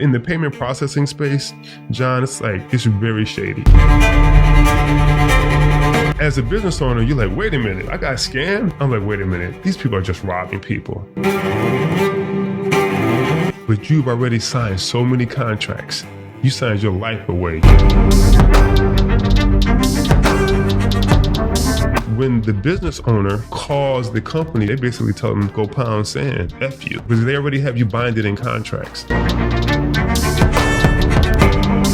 In the payment processing space, John, it's very shady. As a business owner, you're like, wait a minute, I got scammed? I'm like, wait a minute, these people are just robbing people. But you've already signed so many contracts. You signed your life away. When the business owner calls the company, they basically tell them, go pound sand, F you, because they already have you binded in contracts.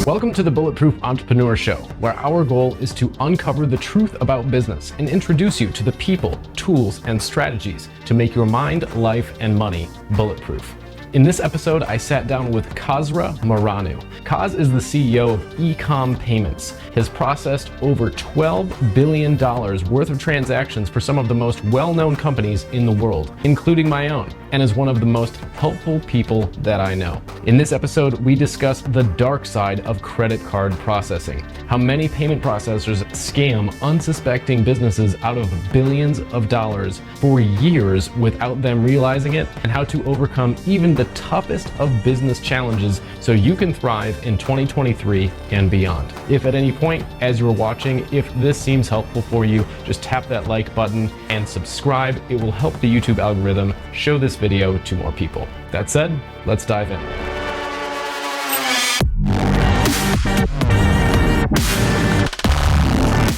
Welcome to the Bulletproof Entrepreneur Show, where our goal is to uncover the truth about business and introduce you to the people, tools, and strategies to make your mind, life, and money bulletproof. In this episode, I sat down with Khaazra MaaRanu. Kaz is the CEO of Ecom Payments. Has processed over $12 billion worth of transactions for some of the most well-known companies in the world, including my own, and is one of the most helpful people that I know. In this episode, we discuss the dark side of credit card processing, how many payment processors scam unsuspecting businesses out of billions of dollars for years without them realizing it, and how to overcome even the toughest of business challenges so you can thrive in 2023 and beyond. If at any point as you're watching, if this seems helpful for you, just tap that like button and subscribe. It will help the YouTube algorithm show this video to more people. That said, let's dive in.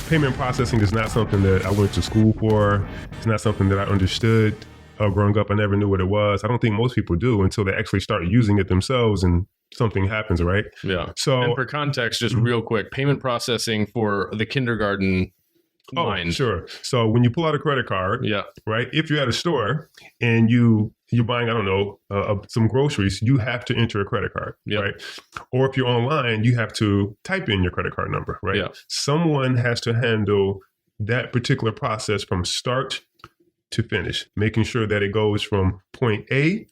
Payment processing is not something that I went to school for. It's not something that I understood. Growing up, I never knew what it was. I don't think most people do until they actually start using it themselves and something happens, right? Yeah. So, and for context, just real quick, payment processing for the kindergarten mind. Sure. So when you pull out a credit card, right? If you're at a store and you're buying, I don't know, some groceries, you have to enter a credit card, right? Or if you're online, you have to type in your credit card number, right? Yeah. Someone has to handle that particular process from start to finish, making sure that it goes from point A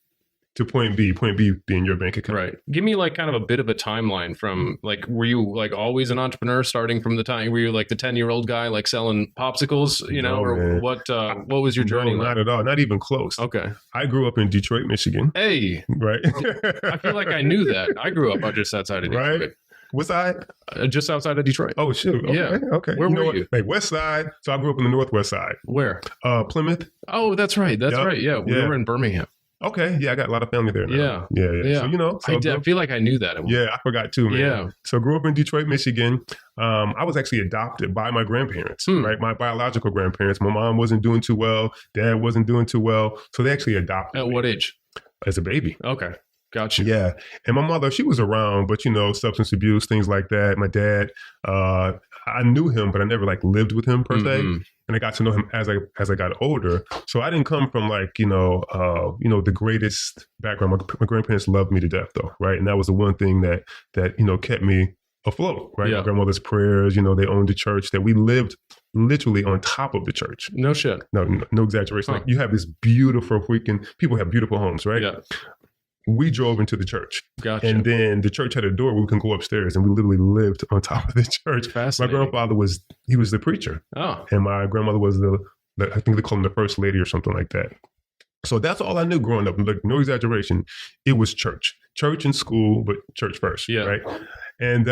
to point B being your bank account. Right. Give me kind of a bit of a timeline from were you always an entrepreneur starting from the time, were you the 10-year-old guy selling popsicles, or what was your journey? No, not at all. Not even close. Okay. I grew up in Detroit, Michigan. Hey. Right. I feel like I knew that. I grew up just outside of Detroit. Right. What side? Just outside of Detroit. Oh, shoot. Okay. Yeah. Okay. Where were you? West side. So I grew up in the northwest side. Where? Plymouth. Oh, that's right. That's right. Yeah. We were in Birmingham. Okay. Yeah, I got a lot of family there now. Yeah. So, I feel like I knew that. Yeah, I forgot too, man. Yeah. So I grew up in Detroit, Michigan. I was actually adopted by my grandparents, right? My biological grandparents. My mom wasn't doing too well. Dad wasn't doing too well. So they actually adopted me. At what age? As a baby. Okay. Gotcha. Yeah. And my mother, she was around, but substance abuse, things like that. My dad, I knew him, but I never lived with him per se. And I got to know him as I got older. So I didn't come from the greatest background. My grandparents loved me to death though. Right. And that was the one thing that kept me afloat, right? Yeah. My grandmother's prayers, they owned the church, that we lived literally on top of the church. No shit. No exaggeration. Huh. You have this beautiful people have beautiful homes, right? Yeah. We drove into the church. Gotcha. And then the church had a door where we can go upstairs, and we literally lived on top of the church. My grandfather was the preacher. Oh. And my grandmother was I think they call him the first lady or something like that. So that's all I knew growing up. No exaggeration. It was church and school, but church first. Yeah. Right. And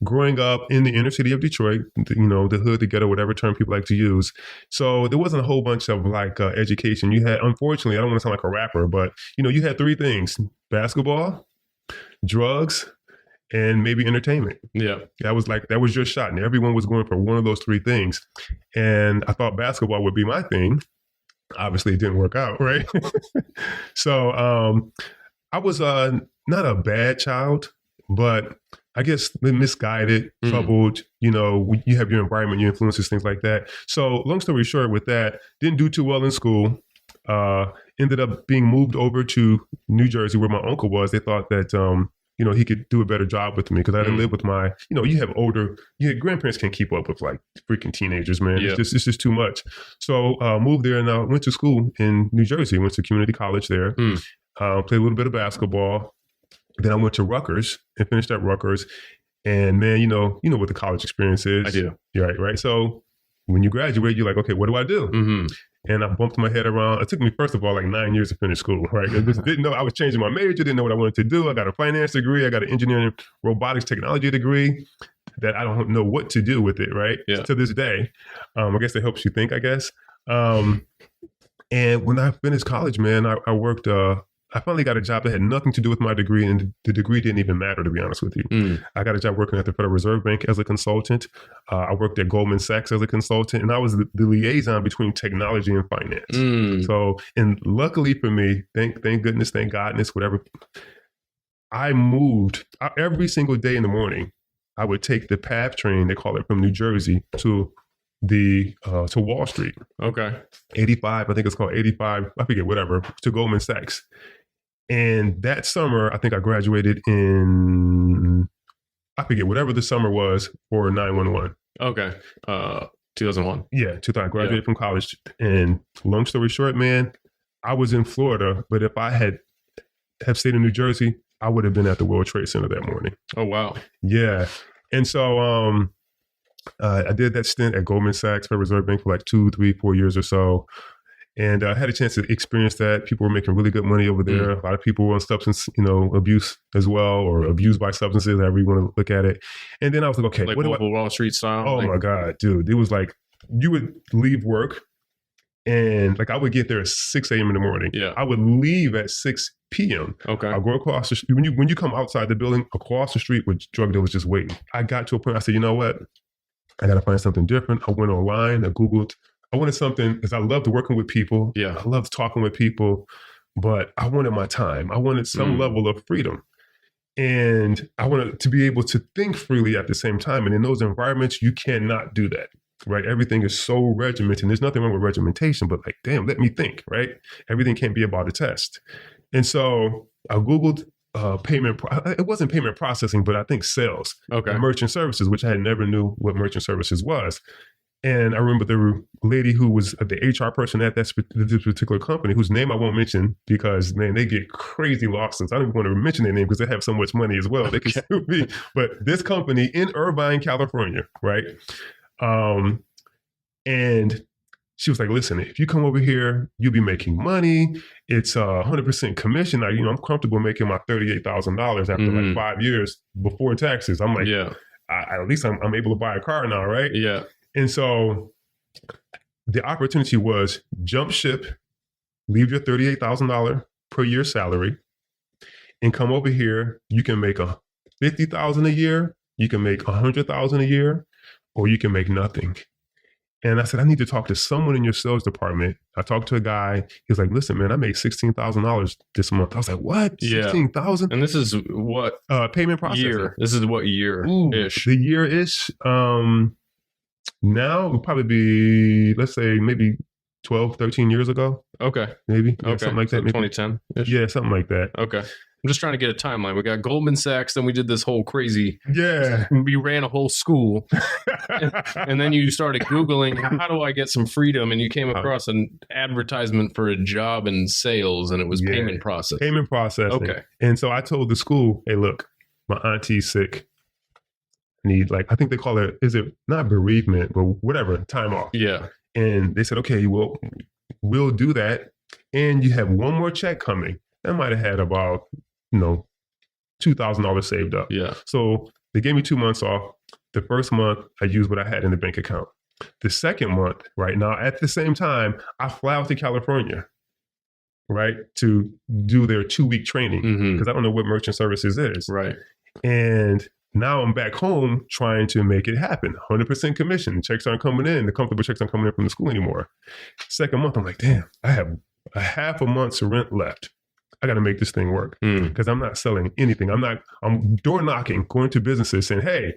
growing up in the inner city of Detroit, the hood, the ghetto, whatever term people like to use. So there wasn't a whole bunch of education. You had, unfortunately, I don't want to sound like a rapper, but you had three things: basketball, drugs, and maybe entertainment. Yeah. That was your shot. And everyone was going for one of those three things. And I thought basketball would be my thing. Obviously, it didn't work out, right? So I was not a bad child, but I guess misguided, troubled, you have your environment, your influences, things like that. So long story short with that, didn't do too well in school. Ended up being moved over to New Jersey where my uncle was. They thought that, he could do a better job with me because I didn't live with my, grandparents can't keep up with freaking teenagers, man. Yeah. It's just too much. So moved there and I went to school in New Jersey, went to community college there, played a little bit of basketball. Then I went to Rutgers and finished at Rutgers. And man, you know what the college experience is. I do. Right. So when you graduate, you're like, okay, what do I do? Mm-hmm. And I bumped my head around. It took me, first of all, like 9 years to finish school, right? I just didn't know I was changing my major, didn't know what I wanted to do. I got a finance degree. I got an engineering robotics technology degree that I don't know what to do with it, right? Yeah. To this day. I guess it helps you think, I guess. And when I finished college, man, I worked, I finally got a job that had nothing to do with my degree, and the degree didn't even matter, to be honest with you. I got a job working at the Federal Reserve Bank as a consultant. I worked at Goldman Sachs as a consultant, and I was the liaison between technology and finance. So, and luckily for me, thank goodness, thank godness, whatever, I moved every single day in the morning. I would take the PATH train, they call it, from New Jersey to Wall Street. Okay. 85, I think it's called 85, I forget, whatever, to Goldman Sachs. And that summer, I think I graduated in, I forget, whatever the summer was for 911. Okay. 2001. Yeah, 2000. I graduated from college. And long story short, man, I was in Florida, but if I have stayed in New Jersey, I would have been at the World Trade Center that morning. Oh, wow. Yeah. And so I did that stint at Goldman Sachs, Federal Reserve Bank, for like 2, 3, 4 years or so. And I had a chance to experience that. People were making really good money over there. A lot of people were on substance, abuse as well, or abused by substances, however you want to look at it. And then I was like, okay, like what do Wall Street style? Oh my God, dude. It was like, you would leave work and like I would get there at 6 a.m. in the morning. Yeah. I would leave at 6 p.m. Okay. I'll go across the street. When you come outside the building, across the street with drug dealers just waiting. I got to a point, I said, you know what? I got to find something different. I went online, I Googled. I wanted something, because I loved working with people. Yeah. I loved talking with people, but I wanted my time. I wanted some level of freedom. And I wanted to be able to think freely at the same time. And in those environments, you cannot do that, right? Everything is so regimented. And there's nothing wrong with regimentation, but like, damn, let me think, right? Everything can't be about a test. And so I Googled it wasn't payment processing, but I think sales. Okay. And merchant services, which I had never knew what merchant services was. And I remember the lady who was the HR person at this particular company, whose name I won't mention because, man, they get crazy lawsuits. I don't even want to mention their name because they have so much money as well. They can sue me. But this company in Irvine, California, right? And she was like, listen, if you come over here, you'll be making money. It's 100% commission. I'm comfortable making my $38,000 after like 5 years before taxes. I'm like, yeah, at least I'm able to buy a car now, right? Yeah. And so the opportunity was jump ship, leave your $38,000 per year salary, and come over here. You can make $50,000 a year, you can make $100,000 a year, or you can make nothing. And I said, I need to talk to someone in your sales department. I talked to a guy. He was like, listen, man, I made $16,000 this month. I was like, what? Yeah. 16,000? And this is what? Payment processing. Year. This is what year-ish? The year-ish. Now it would probably be, let's say, maybe 12, 13 years ago. Okay. Maybe. Yeah, Okay. something like that. So 2010-ish? Yeah, something like that. Okay. I'm just trying to get a timeline. We got Goldman Sachs, then we did this whole crazy. Yeah. We ran a whole school. and then you started Googling, how do I get some freedom? And you came across an advertisement for a job in sales, and it was payment processing. Payment processing. Okay. And so I told the school, hey, look, my auntie's sick. Need, like, I think they call it, is it not bereavement, but whatever, time off. Yeah. And they said, okay, well, we'll do that. And you have one more check coming. I might have had about, $2,000 saved up. Yeah. So they gave me 2 months off. The first month, I used what I had in the bank account. The second month, right now, at the same time, I fly out to California, right, to do their 2-week training, because I don't know what merchant services is. Right. And now I'm back home trying to make it happen. 100% commission. Checks aren't coming in. The comfortable checks aren't coming in from the school anymore. Second month, I'm like, damn, I have a half a month's rent left. I got to make this thing work because I'm not selling anything. I'm door knocking, going to businesses saying, hey,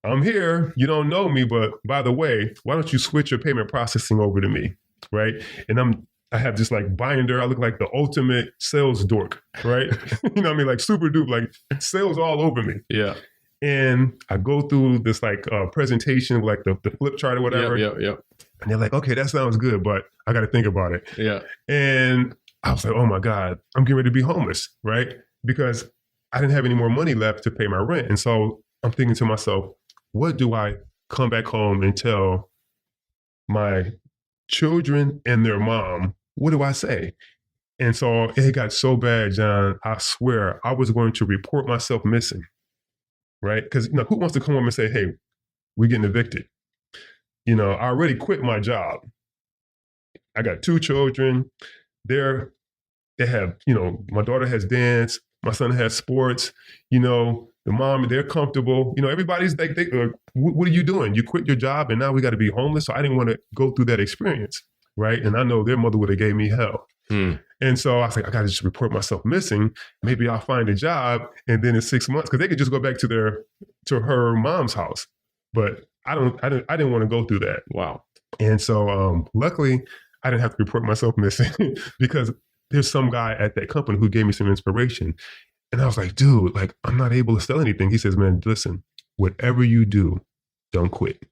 I'm here. You don't know me, but by the way, why don't you switch your payment processing over to me, right? And I have this like binder. I look like the ultimate sales dork, right? You know what I mean? Like super dupe, like sales all over me. Yeah. And I go through this like presentation, like the flip chart or whatever. Yeah. And they're like, okay, that sounds good, but I got to think about it. Yeah. And I was like, oh my God, I'm getting ready to be homeless, right? Because I didn't have any more money left to pay my rent. And so I'm thinking to myself, what do I come back home and tell my children and their mom, what do I say? And so it got so bad, John, I swear I was going to report myself missing, right? Because who wants to come home and say, hey, we're getting evicted? I already quit my job. I got 2 children. They have, my daughter has dance, my son has sports, the mom, they're comfortable. Everybody's like, what are you doing? You quit your job and now we got to be homeless. So I didn't want to go through that experience, right? And I know their mother would have gave me hell. And so I was like, I got to just report myself missing. Maybe I'll find a job. And then in 6 months, because they could just go back to her mom's house. But I didn't want to go through that. Wow. And so luckily I didn't have to report myself missing because there's some guy at that company who gave me some inspiration. And I was like, dude, like, I'm not able to sell anything. He says, man, listen, whatever you do, don't quit.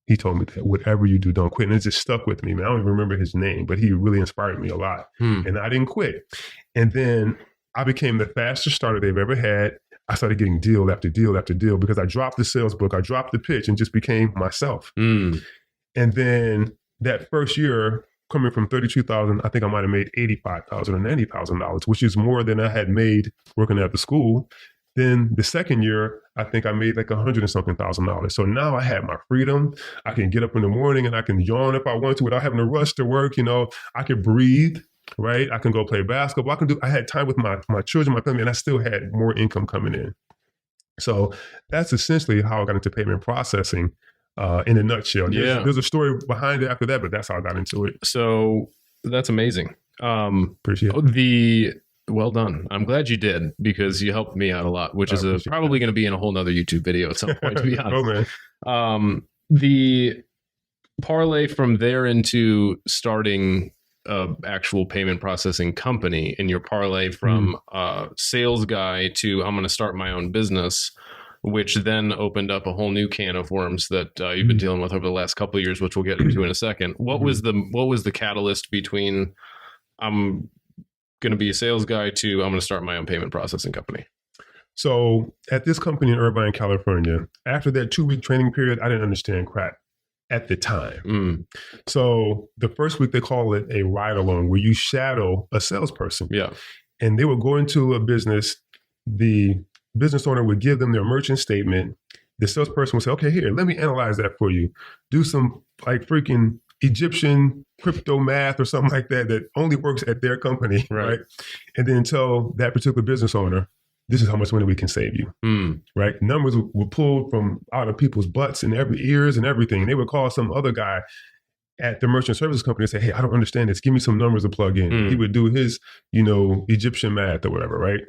He told me that whatever you do, don't quit. And it just stuck with me, man. I don't even remember his name, but he really inspired me a lot. And I didn't quit. And then I became the fastest starter they've ever had. I started getting deal after deal after deal because I dropped the sales book, I dropped the pitch and just became myself. And then that first year, coming from $32,000, I think I might have made $85,000 or $90,000, which is more than I had made working at the school. Then the second year, I think I made like $100 and something thousand. So now I had my freedom. I can get up in the morning and I can yawn if I want to without having to rush to work. I could breathe, right? I can go play basketball. I had time with my children, my family, and I still had more income coming in. So that's essentially how I got into payment processing. In a nutshell. There's a story behind it after that, but that's how I got into it. So that's amazing. Appreciate it. Well done. I'm glad you did because you helped me out a lot, which is probably going to be in a whole nother YouTube video at some point, to be honest. Oh, man. The parlay from there into starting actual payment processing company, and your parlay from sales guy to I'm going to start my own business, which then opened up a whole new can of worms that you've been dealing with over the last couple of years, which we'll get into in a second. What was the catalyst between I'm going to be a sales guy to I'm going to start my own payment processing company? So at this company in Irvine, California, after that 2-week training period, I didn't understand crap at the time. So the first week they call it a ride along, where you shadow a salesperson. Yeah. And they would go into a business, the business owner would give them their merchant statement. The salesperson would say, okay, here, let me analyze that for you. Do some like freaking Egyptian crypto math or something like that only works at their company, right? And then tell that particular business owner, this is how much money we can save you, right? Numbers were pulled from out of people's butts and ears and everything. And they would call some other guy at the merchant services company and say, hey, I don't understand this. Give me some numbers to plug in. He would do his, Egyptian math or whatever, right?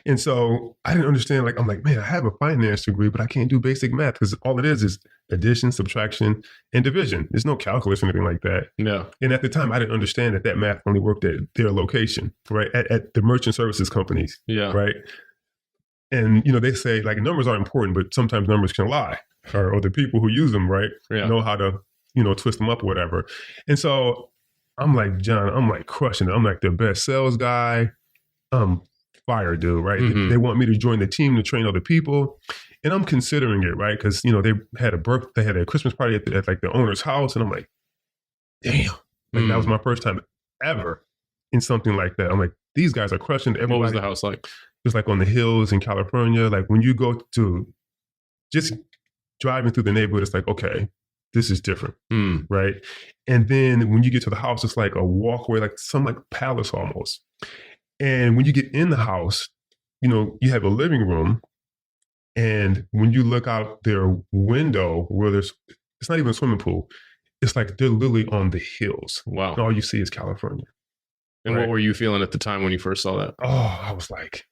And so I didn't understand, I'm like, man, I have a finance degree, but I can't do basic math because all it is addition, subtraction, and division. There's no calculus or anything like that. No. And at the time, I didn't understand that math only worked at their location, right? At the merchant services companies, right? And, they say, numbers are important, but sometimes numbers can lie, or the people who use them, right, know how to, twist them up or whatever. And so I'm like, John, I'm like crushing it. I'm like the best sales guy. Fire, dude, right? They want me to join the team to train other people. And I'm considering it, right? Because, they had a Christmas party at the owner's house. And I'm like, damn, that was my first time ever in something like that. I'm like, these guys are crushing everybody. What was the house like? Just like on the hills in California. Like when you go to just driving through the neighborhood, it's like, okay, this is different, right? And then when you get to the house, it's like a walkway, like some palace almost. And when you get in the house, you have a living room. And when you look out their window where it's not even a swimming pool, it's like they're literally on the hills. Wow. And all you see is California. And what were you feeling at the time when you first saw that? Oh, I was like,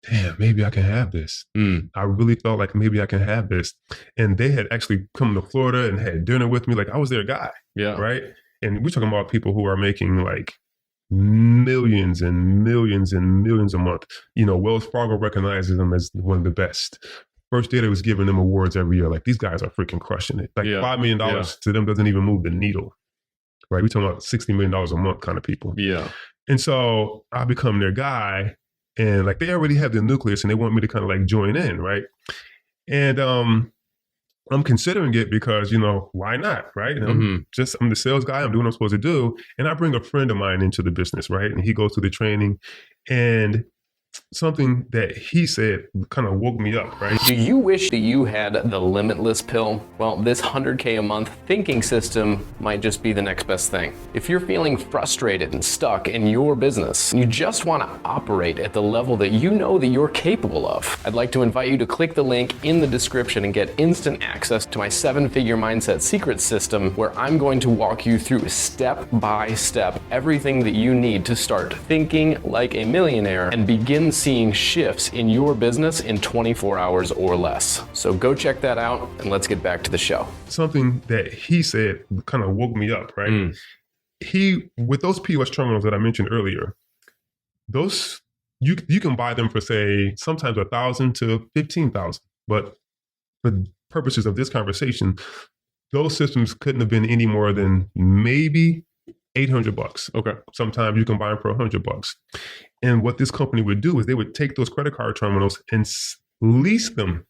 damn, maybe I can have this. I really felt like maybe I can have this. And they had actually come to Florida and had dinner with me. Like I was their guy. Yeah. Right. And we're talking about people who are making millions and millions and millions a month. Wells Fargo recognizes them as one of the best. First Data was giving them awards every year. These guys are freaking crushing it. $5 million to them doesn't even move the needle. Right? We're talking about $60 million a month kind of people. Yeah. And so I become their guy, and they already have the nucleus and they want me to kind of join in, right? And I'm considering it because, why not, right? And I'm the sales guy. I'm doing what I'm supposed to do. And I bring a friend of mine into the business, right? And he goes through the training. And something that he said kind of woke me up, right? Do you wish that you had the limitless pill? Well, this 100K a month thinking system might just be the next best thing. If you're feeling frustrated and stuck in your business, and you just want to operate at the level that you know that you're capable of, I'd like to invite you to click the link in the description and get instant access to my 7-figure mindset secret system, where I'm going to walk you through step by step everything that you need to start thinking like a millionaire and begin seeing shifts in your business in 24 hours or less. So go check that out and let's get back to the show. Something that he said kind of woke me up, right? With those POS terminals that I mentioned earlier, those you can buy them for, say, sometimes $1,000 to $15,000. But for purposes of this conversation, those systems couldn't have been any more than maybe $800. Okay. Sometimes you can buy them for $100. And what this company would do is they would take those credit card terminals and lease them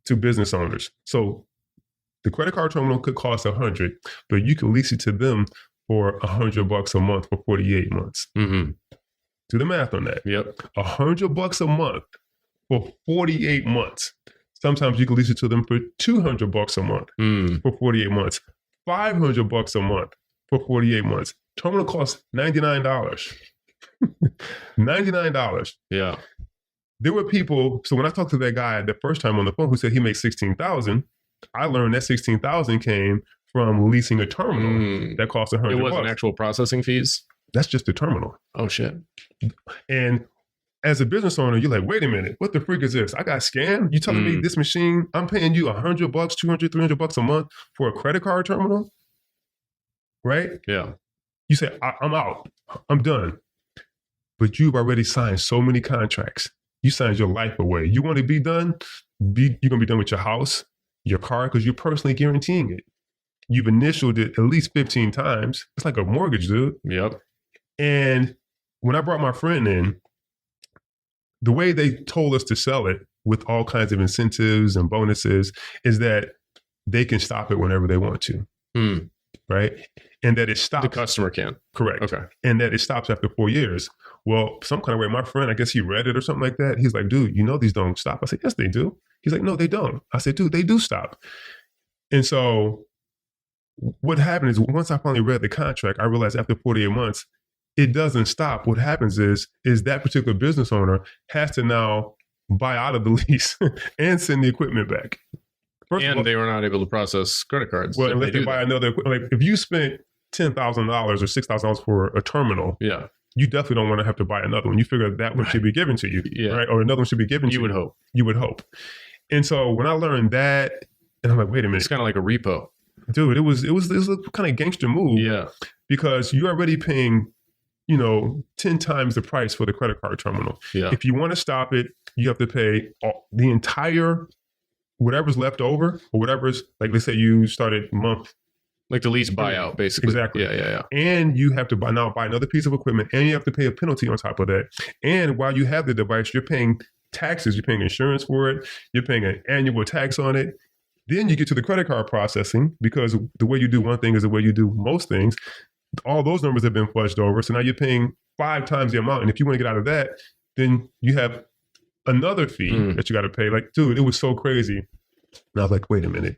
to business owners. So the credit card terminal could cost $100, but you could lease it to them for $100 a month for 48 months. Do the math on that. Yep. $100 a month for 48 months. Sometimes you can lease it to them for $200 a month for 48 months. $500 a month for 48 months. Terminal costs $99. $99. Yeah. There were people, so when I talked to that guy the first time on the phone who said he makes $16,000, I learned that $16,000 came from leasing a terminal that cost $100. It wasn't actual processing fees? That's just the terminal. Oh, shit. And as a business owner, you're like, wait a minute, what the freak is this? I got scammed? You telling me this machine, I'm paying you $100, $200, $300 a month for a credit card terminal? Right? Yeah. You say, I'm out. I'm done. But you've already signed so many contracts. You signed your life away. You want to be done? You're going to be done with your house, your car, because you're personally guaranteeing it. You've initialed it at least 15 times. It's like a mortgage, dude. Yep. And when I brought my friend in, the way they told us to sell it with all kinds of incentives and bonuses is that they can stop it whenever they want to. Right? And that it stops. The customer can. Correct. Okay. And that it stops after 4 years. Well, some kind of way, my friend, I guess he read it or something like that. He's like, dude, these don't stop. I said, yes, they do. He's like, no, they don't. I said, dude, they do stop. And so what happened is once I finally read the contract, I realized after 48 months, it doesn't stop. What happens is that particular business owner has to now buy out of the lease and send the equipment back. First of all, they were not able to process credit cards. Well, unless they buy another, like if you spent $10,000 or $6,000 for a terminal, you definitely don't want to have to buy another one. You figure that one should be given to you, right? Or another one should be given to you. You would hope. You would hope. And so when I learned that, and I'm like, wait a minute. It's kind of like a repo. Dude, it was a kind of gangster move. Yeah. Because you're already paying 10 times the price for the credit card terminal. Yeah. If you want to stop it, you have to pay the entire, whatever's left over, or whatever's, like, let's say you started month. Like the lease buyout, basically. Exactly. Yeah. And you have to buy another piece of equipment, and you have to pay a penalty on top of that. And while you have the device, you're paying taxes, you're paying insurance for it, you're paying an annual tax on it. Then you get to the credit card processing, because the way you do one thing is the way you do most things. All those numbers have been fudged over. So now you're paying 5 times the amount. And if you want to get out of that, then you have another fee that you got to pay. Like, dude, it was so crazy. And I was like, wait a minute,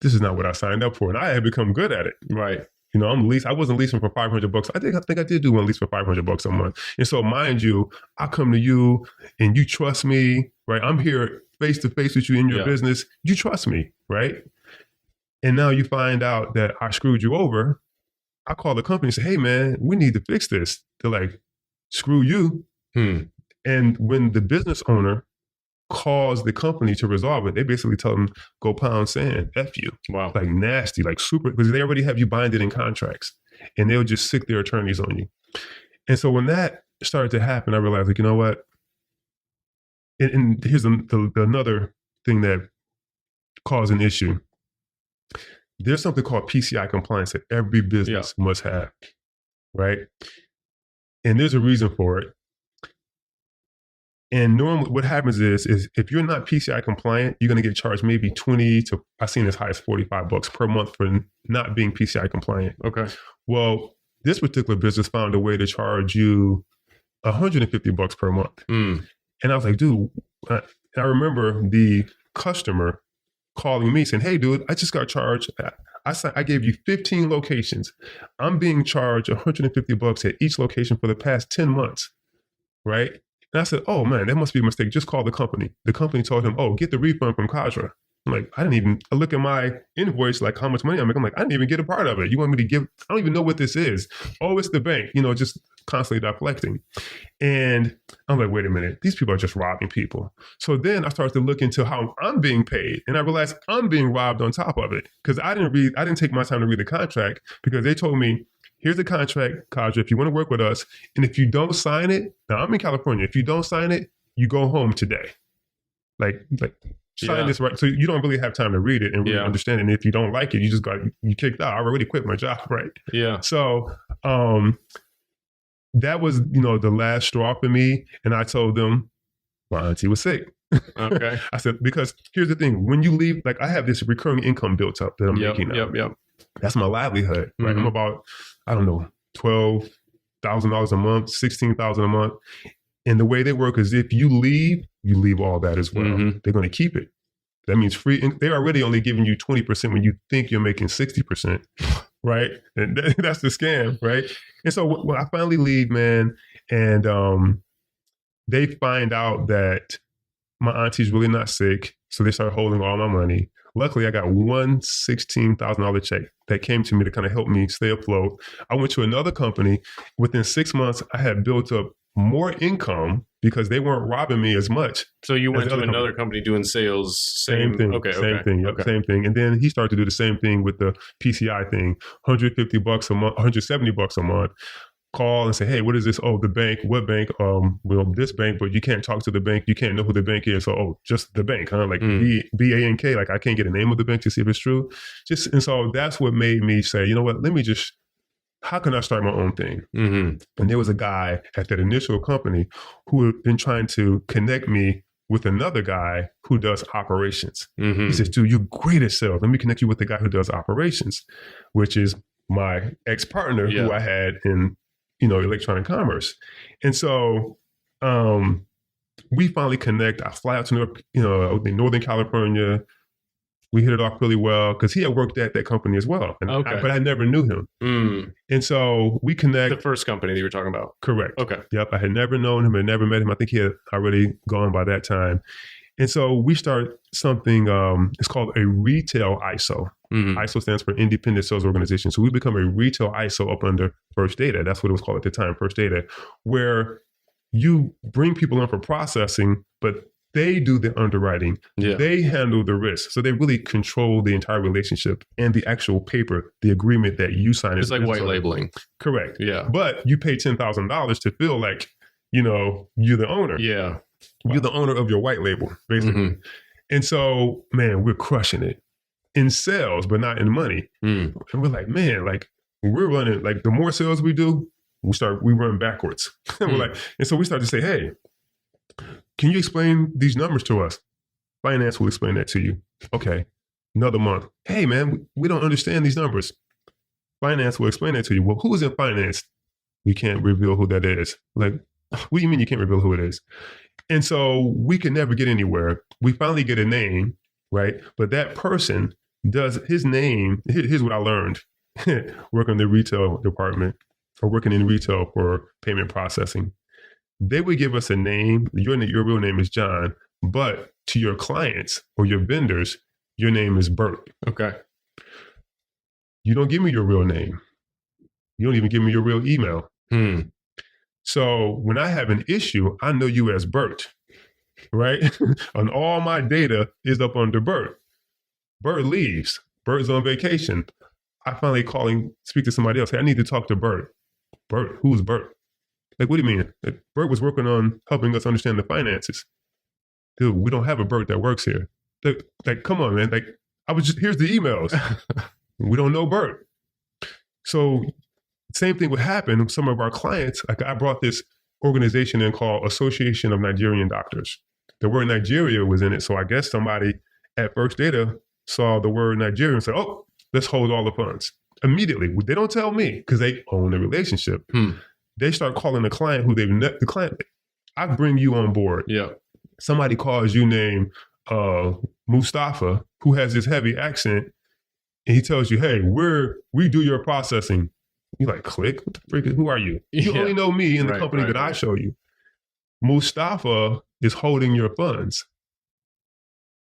this is not what I signed up for. And I had become good at it. Right. I wasn't leasing for $500. I think I did do one lease for $500 a month. And so mind you, I come to you and you trust me, right? I'm here face to face with you in your business. You trust me, right? And now you find out that I screwed you over. I call the company and say, hey man, we need to fix this. They're like, screw you. And when the business owner calls the company to resolve it, they basically tell them, go pound sand, F you. Wow. Like nasty, like super, because they already have you binded in contracts, and they'll just sick their attorneys on you. And so when that started to happen, I realized, like, you know what? And here's another thing that caused an issue. There's something called PCI compliance that every business must have, right? And there's a reason for it. And normally what happens is if you're not PCI compliant, you're going to get charged maybe 20 to, I've seen as high as $45 per month for not being PCI compliant. Okay. Well, this particular business found a way to charge you $150 per month. And I was like, dude, I remember the customer calling me saying, hey, dude, I just got charged. I gave you 15 locations. I'm being charged $150 at each location for the past 10 months, right? And I said, oh, man, that must be a mistake. Just call the company. The company told him, oh, get the refund from Khaazra. I'm like, I look at my invoice, like how much money I'm making. I'm like, I didn't even get a part of it. You want me to give? I don't even know what this is. Oh, it's the bank, just constantly deflecting. And I'm like, wait a minute, these people are just robbing people. So then I started to look into how I'm being paid. And I realized I'm being robbed on top of it because I didn't take my time to read the contract because they told me, here's the contract, Khaazra, if you want to work with us. And if you don't sign it, now I'm in California. If you don't sign it, you go home today. Like sign this right. So you don't really have time to read it and really understand it. And if you don't like it, you kicked out. I already quit my job, right? Yeah. So that was, the last straw for me. And I told them my auntie was sick. Okay. I said, because here's the thing, when you leave, like I have this recurring income built up that I'm making now. Yep. That's my livelihood, right? I'm about, I don't know, $12,000 a month, $16,000 a month. And the way they work is if you leave all that as well. They're going to keep it. That means free. They're already only giving you 20% when you think you're making 60%, right? And that's the scam, right? And so when I finally leave, man, and they find out that my auntie's really not sick, so they start holding all my money. Luckily, I got one $16,000 check that came to me to kind of help me stay afloat. I went to another company. Within 6 months, I had built up more income because they weren't robbing me as much. So you went to another company doing sales. Same thing. Same thing. Yep, same thing. And then he started to do the same thing with the PCI thing. $150 a month, $170 a month. Call and say, hey, what is this? Oh, the bank. What bank? Well, this bank, but you can't talk to the bank. You can't know who the bank is. So, just the bank, huh? Like B-A-N-K. Like I can't get the name of the bank to see if it's true. And so that's what made me say, you know what? How can I start my own thing? And there was a guy at that initial company who had been trying to connect me with another guy who does operations. He says, dude, you're great at sales. Let me connect you with the guy who does operations, which is my ex-partner who I had in electronic commerce. And so we finally connect. I fly out to Northern California. We hit it off really well because he had worked at that company as well. But I never knew him. And so we connect. The first company that you were talking about. Correct. Okay. Yep. I had never known him. I never met him. I think he had already gone by that time. And so we start something, it's called a retail ISO. ISO stands for Independent Sales Organization. So we become a retail ISO up under First Data. That's what it was called at the time, First Data, where you bring people in for processing, but they do the underwriting. They handle the risk. So they really control the entire relationship and the actual paper, the agreement that you sign. It's like white labeling. Correct. Yeah. But you pay $10,000 to feel like, you're the owner. Yeah. You're the owner of your white label, basically. And so, man, we're crushing it in sales, but not in money. And we're like, man, like we're running, like the more sales we do, we run backwards. And so we start to say, hey, can you explain these numbers to us? Finance will explain that to you. Okay. Another month. Hey, man, we don't understand these numbers. Finance will explain that to you. Well, who is in finance? We can't reveal who that is. Like, what do you mean you can't reveal who it is? And so we could never get anywhere. We finally get a name, right? But that person does his name. Here's what I learned working in the retail department or working in retail for payment processing. They would give us a name. Your real name is John, but to your clients or your vendors, your name is Bert. Okay. You don't give me your real name. You don't even give me your real email. So when I have an issue, I know you as Bert, right? And all my data is up under Bert. Bert leaves. Bert's on vacation. I finally speak to somebody else. Hey, I need to talk to Bert. Bert, who's Bert? Like, what do you mean? Like, Bert was working on helping us understand the finances. Dude, we don't have a Bert that works here. Like, come on, man. Like, here's the emails. We don't know Bert. So same thing would happen with some of our clients. Like I brought this organization and called Association of Nigerian Doctors. The word Nigeria was in it. So I guess somebody at First Data saw the word Nigeria and said, oh, let's hold all the funds. Immediately. They don't tell me because they own the relationship. They start calling the client who the client, I bring you on board. Yeah. Somebody calls you name Mustafa, who has this heavy accent, and he tells you, hey, we do your processing. You like, click? What the freak? Who are you? You only know me and the company that I show you. Mustafa is holding your funds.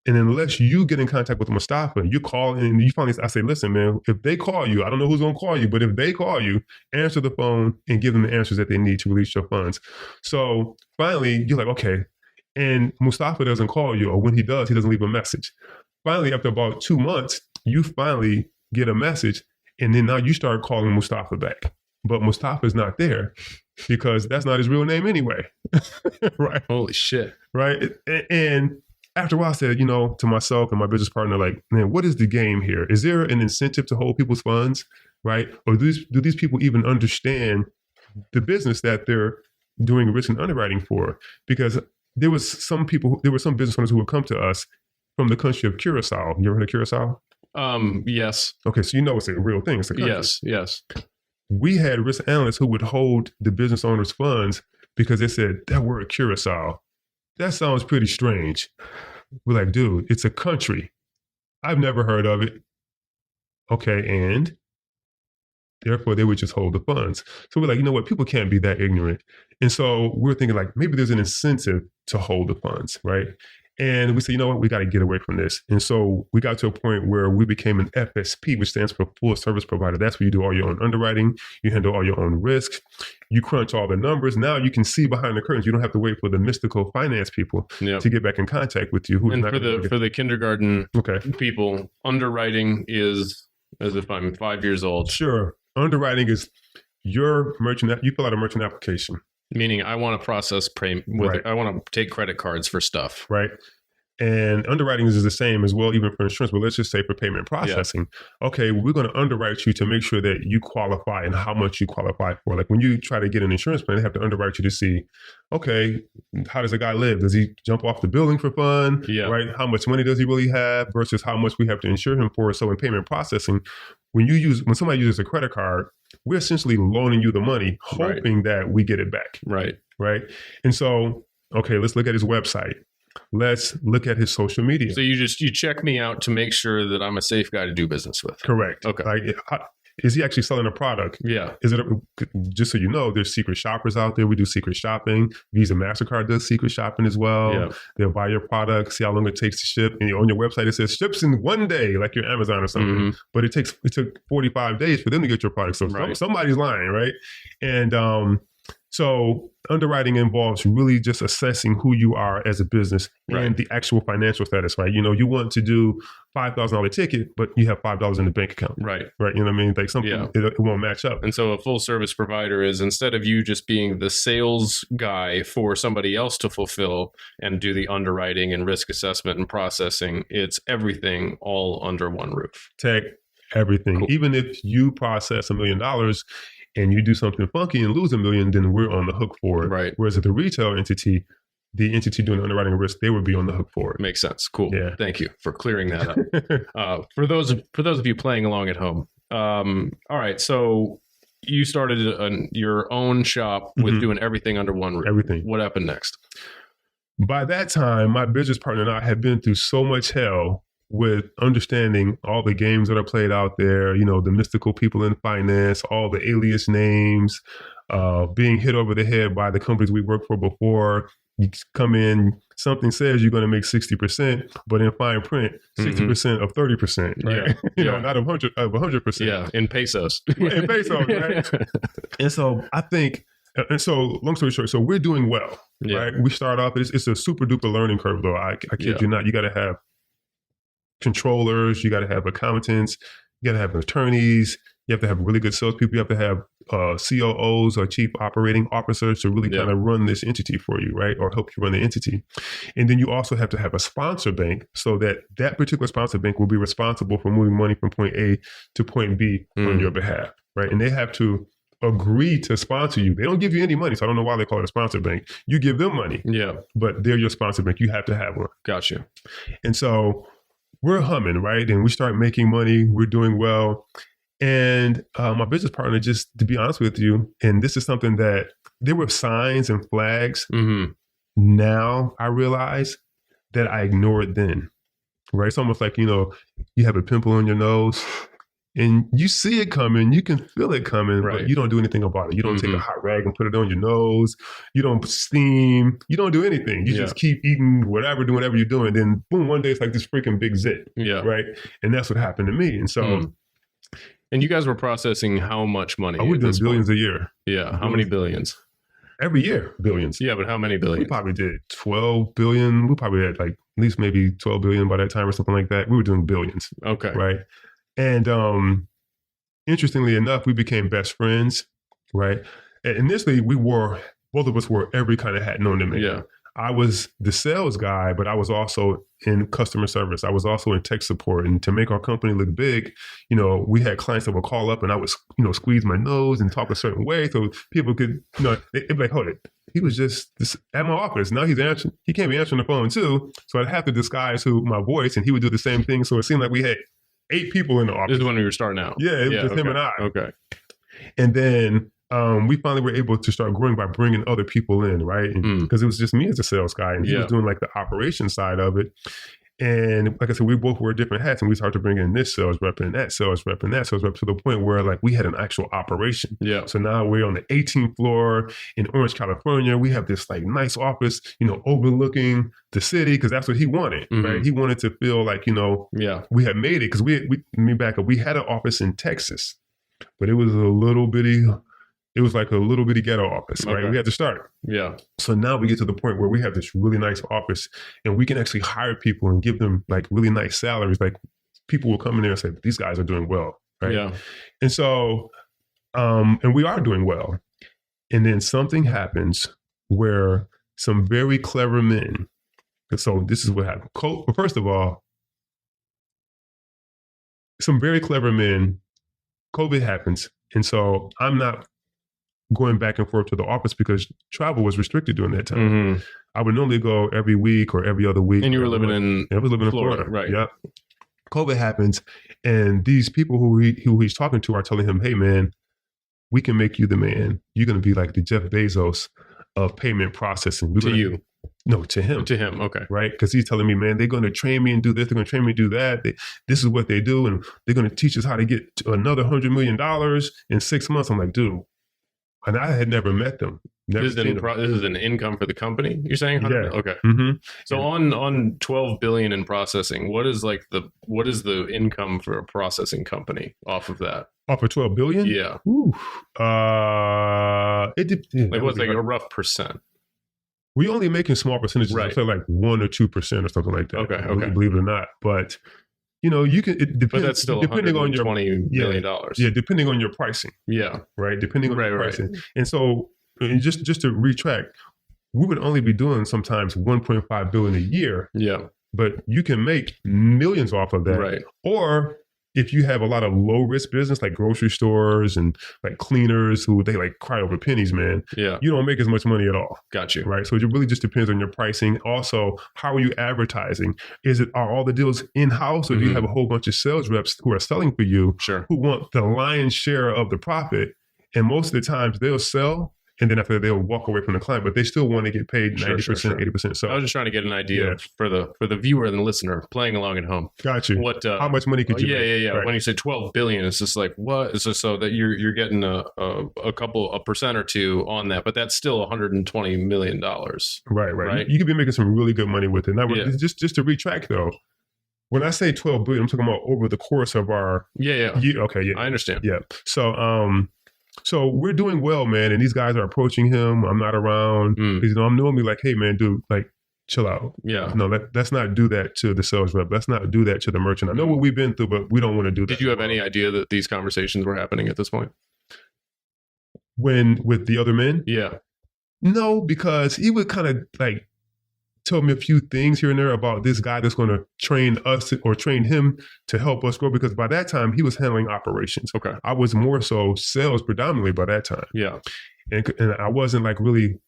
And unless you get in contact with Mustafa, you call and you finally, I say, listen, man, if they call you, I don't know who's going to call you, but if they call you, answer the phone and give them the answers that they need to release your funds. So finally, you're like, okay. And Mustafa doesn't call you, or when he does, he doesn't leave a message. Finally, after about 2 months, you finally get a message, and then now you start calling Mustafa back. But Mustafa's not there because that's not his real name anyway. Right? Holy shit. Right? And after a while, I said, to myself and my business partner, like, man, what is the game here? Is there an incentive to hold people's funds, right? Or do these people even understand the business that they're doing risk and underwriting for? Because there were some business owners who would come to us from the country of Curacao. You ever heard of Curacao? Yes. Okay, so it's a real thing. It's a country. Yes. We had risk analysts who would hold the business owners' funds because they said, that word Curacao, that sounds pretty strange. We're like, dude, it's a country. I've never heard of it. Okay, and therefore they would just hold the funds. So we're like, you know what? People can't be that ignorant. And so we're thinking like, maybe there's an incentive to hold the funds, right? And we said, you know what? We got to get away from this. And so we got to a point where we became an FSP, which stands for full service provider. That's where you do all your own underwriting. You handle all your own risks. You crunch all the numbers. Now you can see behind the curtains. You don't have to wait for the mystical finance people to get back in contact with you. And for the kindergarten people, underwriting is as if I'm 5 years old. Sure. Underwriting is your merchant. You fill out a merchant application. Meaning I want to process I want to take credit cards for stuff. Right. And underwriting is the same as well, even for insurance, but let's just say for payment processing. Yeah. Okay, we're going to underwrite you to make sure that you qualify and how much you qualify for. Like when you try to get an insurance plan, they have to underwrite you to see, okay, how does a guy live? Does he jump off the building for fun? Yeah. Right? How much money does he really have versus how much we have to insure him for? So in payment processing, when somebody uses a credit card, we're essentially loaning you the money, hoping that we get it back. Right. Right. And so, okay, let's look at his website. Let's look at his social media. So you check me out to make sure that I'm a safe guy to do business with. Correct. Okay. Like, is he actually selling a product? Yeah. Just so you know, there's secret shoppers out there. We do secret shopping. Visa, MasterCard does secret shopping as well. Yeah. They'll buy your product, see how long it takes to ship. And on your website, it says ships in 1 day, like your Amazon or something. Mm-hmm. But it took 45 days for them to get your product. So somebody's lying, right? And so underwriting involves really just assessing who you are as a business and the actual financial status, right? You want to do $5,000 ticket, but you have $5 in the bank account. Right. You know what I mean? Like something, it won't match up. And so a full service provider is, instead of you just being the sales guy for somebody else to fulfill and do the underwriting and risk assessment and processing, it's everything all under one roof. Tech, everything. Cool. Even if you process $1 million, and you do something funky and lose $1 million, then we're on the hook for it. Right. Whereas at the retail entity, the entity doing the underwriting risk, they would be on the hook for it. Makes sense. Cool. Yeah. Thank you for clearing that up. For those of you playing along at home. All right. So you started your own shop with doing everything under one roof. Everything. What happened next? By that time, my business partner and I had been through so much hell with understanding all the games that are played out there, the mystical people in finance, all the alias names, being hit over the head by the companies we worked for before. You come in, something says you're going to make 60%, but in fine print, 60% of 30%, right? Yeah. Not of 100%. Yeah, in pesos. In pesos, right? And so long story short, so we're doing well, right? We start off, it's a super duper learning curve though. I kid you not. You got to have controllers, you got to have accountants, you got to have attorneys, you have to have really good salespeople, you have to have COOs or chief operating officers to really kind of run this entity for you, right? Or help you run the entity. And then you also have to have a sponsor bank so that particular sponsor bank will be responsible for moving money from point A to point B on your behalf, right? And they have to agree to sponsor you. They don't give you any money, so I don't know why they call it a sponsor bank. You give them money, but they're your sponsor bank. You have to have one. Gotcha. And so we're humming, right? And we start making money. We're doing well. And my business partner, just to be honest with you, and this is something that there were signs and flags. Now I realize that I ignored then, right? It's almost like, you have a pimple on your nose and you see it coming, you can feel it coming, but you don't do anything about it. You don't take a hot rag and put it on your nose. You don't steam. You don't do anything. You just keep eating whatever, doing whatever you're doing. Then boom, one day it's like this freaking big zit, right? And that's what happened to me. And so... And you guys were processing how much money? We're doing billions a year. Yeah. How many billions? Every year, billions. Yeah, but how many billions? We probably did 12 billion. We probably had like at least maybe 12 billion by that time or something like that. We were doing billions. Okay. Right. And interestingly enough, we became best friends. Right. And initially, both of us wore every kind of hat known to me. Yeah. I was the sales guy, but I was also in customer service. I was also in tech support. And to make our company look big, we had clients that would call up and I would, squeeze my nose and talk a certain way so people could, they'd be like, hold it. He was just at my office. Now he's answering. He can't be answering the phone too. So I'd have to disguise my voice and he would do the same thing. So it seemed like we had 8 people in the office. This is when we were starting out. Yeah, it was just him and I. Okay. And then we finally were able to start growing by bringing other people in, right? Because it was just me as a sales guy, and he was doing like the operation side of it. And like I said, we both wore different hats, and we started to bring in this sales rep and that sales rep and that sales rep to the point where like we had an actual operation. Yeah. So now we're on the 18th floor in Orange, California. We have this like nice office, overlooking the city because that's what he wanted, right? He wanted to feel like, we had made it because we had an office in Texas, but it was it was like a little bitty ghetto office, right? Okay. We had to start. Yeah. So now we get to the point where we have this really nice office and we can actually hire people and give them like really nice salaries. Like people will come in there and say, these guys are doing well, right? Yeah. And so, and we are doing well. And then something happens where some very clever men, so this is what happened. First of all, some very clever men, COVID happens. And so I'm not going back and forth to the office because travel was restricted during that time. I would normally go every week or every other week. And you were living in Florida. Right. Yeah. COVID happens. And these people who he's talking to are telling him, hey, man, we can make you the man. You're going to be like the Jeff Bezos of payment processing. You? No, to him. To him, okay. Right? Because he's telling me, man, they're going to train me and do this. They're going to train me and do that. This is what they do. And they're going to teach us how to get to another $100 million in 6 months. I'm like, dude. And I had never met them. This is an income for the company, you're saying? Yeah. Okay. So on 12 billion in processing, what is the income for a processing company off of that? Off of 12 billion? Yeah. Ooh. What's like a rough percent? We only making small percentages, right? So like 1 or 2% or something like that. Okay. Believe it or not, but you can. It depends. But that's still depending on your $20 million. Yeah, depending on your pricing. Yeah. Right. Depending on your pricing, and so just to retract, we would only be doing sometimes 1.5 billion a year. Yeah. But you can make millions off of that. Right. Or if you have a lot of low risk business like grocery stores and like cleaners who they like cry over pennies, man. Yeah. You don't make as much money at all. Got you. Right. So it really just depends on your pricing. Also, how are you advertising? Are all the deals in-house or do you have a whole bunch of sales reps who are selling for you who want the lion's share of the profit? And most of the times they'll sell and then after they'll walk away from the client, but they still want to get paid 90%, 80%. So I was just trying to get an idea for the viewer and the listener playing along at home. Got you. How much money could you make? Yeah. Right. When you say 12 billion, it's just like, what? It's just so that you're getting a percent or two on that, but that's still $120 million. Right. You could be making some really good money with it. Now, just to retract though, when I say 12 billion, I'm talking about over the course of our year. Okay. Yeah. I understand. Yeah. So we're doing well, man. And these guys are approaching him. I'm not around because I'm normally like, hey, man, dude, like, chill out. Yeah. No, let's not do that to the sales rep. Let's not do that to the merchant. I know what we've been through, but we don't want to do that. Did you have any idea that these conversations were happening at this point? When with the other men? Yeah. No, because he would kind of like told me a few things here and there about this guy that's going to train us or train him to help us grow. Because by that time, he was handling operations. Okay. I was more so sales predominantly by that time. Yeah. And I wasn't like really,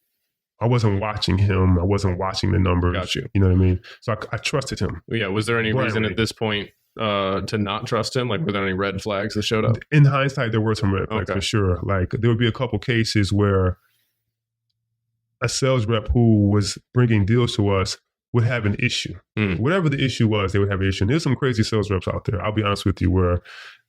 I wasn't watching him. I wasn't watching the numbers. Got you. You know what I mean? So I trusted him. Yeah. Was there any reason at this point to not trust him? Like, were there any red flags that showed up? In hindsight, there were some red flags for sure. Like, there would be a couple cases where a sales rep who was bringing deals to us would have an issue. Whatever the issue was, they would have an issue. And there's some crazy sales reps out there, I'll be honest with you, where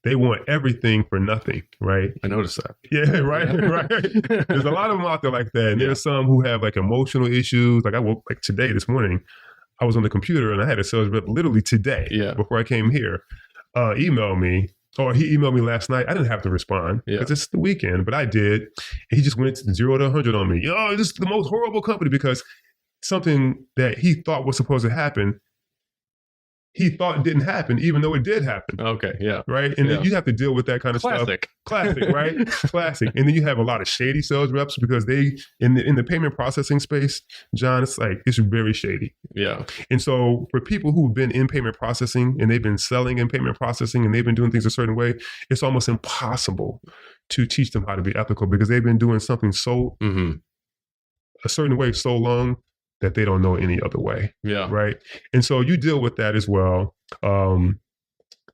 they want everything for nothing, right? I noticed that. Yeah, right, right. There's a lot of them out there like that. And there's some who have like emotional issues. Like I woke, like today, this morning, I was on the computer and I had a sales rep literally today, before I came here, email me. Or he emailed me last night. I didn't have to respond because it's the weekend, but I did. And he just went to 0 to 100 on me. Yo, this is the most horrible company, because something that he thought was supposed to happen, he thought didn't happen, even though it did happen. Okay, yeah. Right? And then you have to deal with that kind of stuff. Classic, right? Classic. And then you have a lot of shady sales reps because they, in the payment processing space, John, it's like, it's very shady. Yeah. And so for people who've been in payment processing and they've been selling in payment processing and they've been doing things a certain way, it's almost impossible to teach them how to be ethical, because they've been doing something so, a certain way so long that they don't know any other way. Yeah. Right. And so you deal with that as well.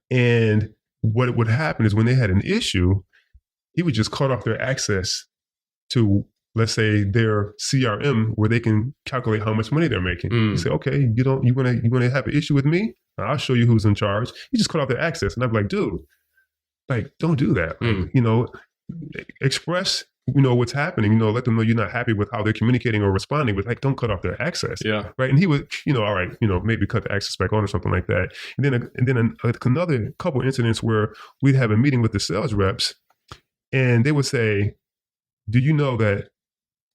And what would happen is when they had an issue, he would just cut off their access to, let's say, their CRM, where they can calculate how much money they're making. You say, okay, you want to have an issue with me? I'll show you who's in charge. You just cut off their access. And I'm like, dude, like, don't do that. Like, you know, express, you know, what's happening, you know, let them know you're not happy with how they're communicating or responding, but like, don't cut off their access. Yeah. Right. And he would, you know, all right, you know, maybe cut the access back on or something like that. And then another couple incidents where we'd have a meeting with the sales reps and they would say, do you know that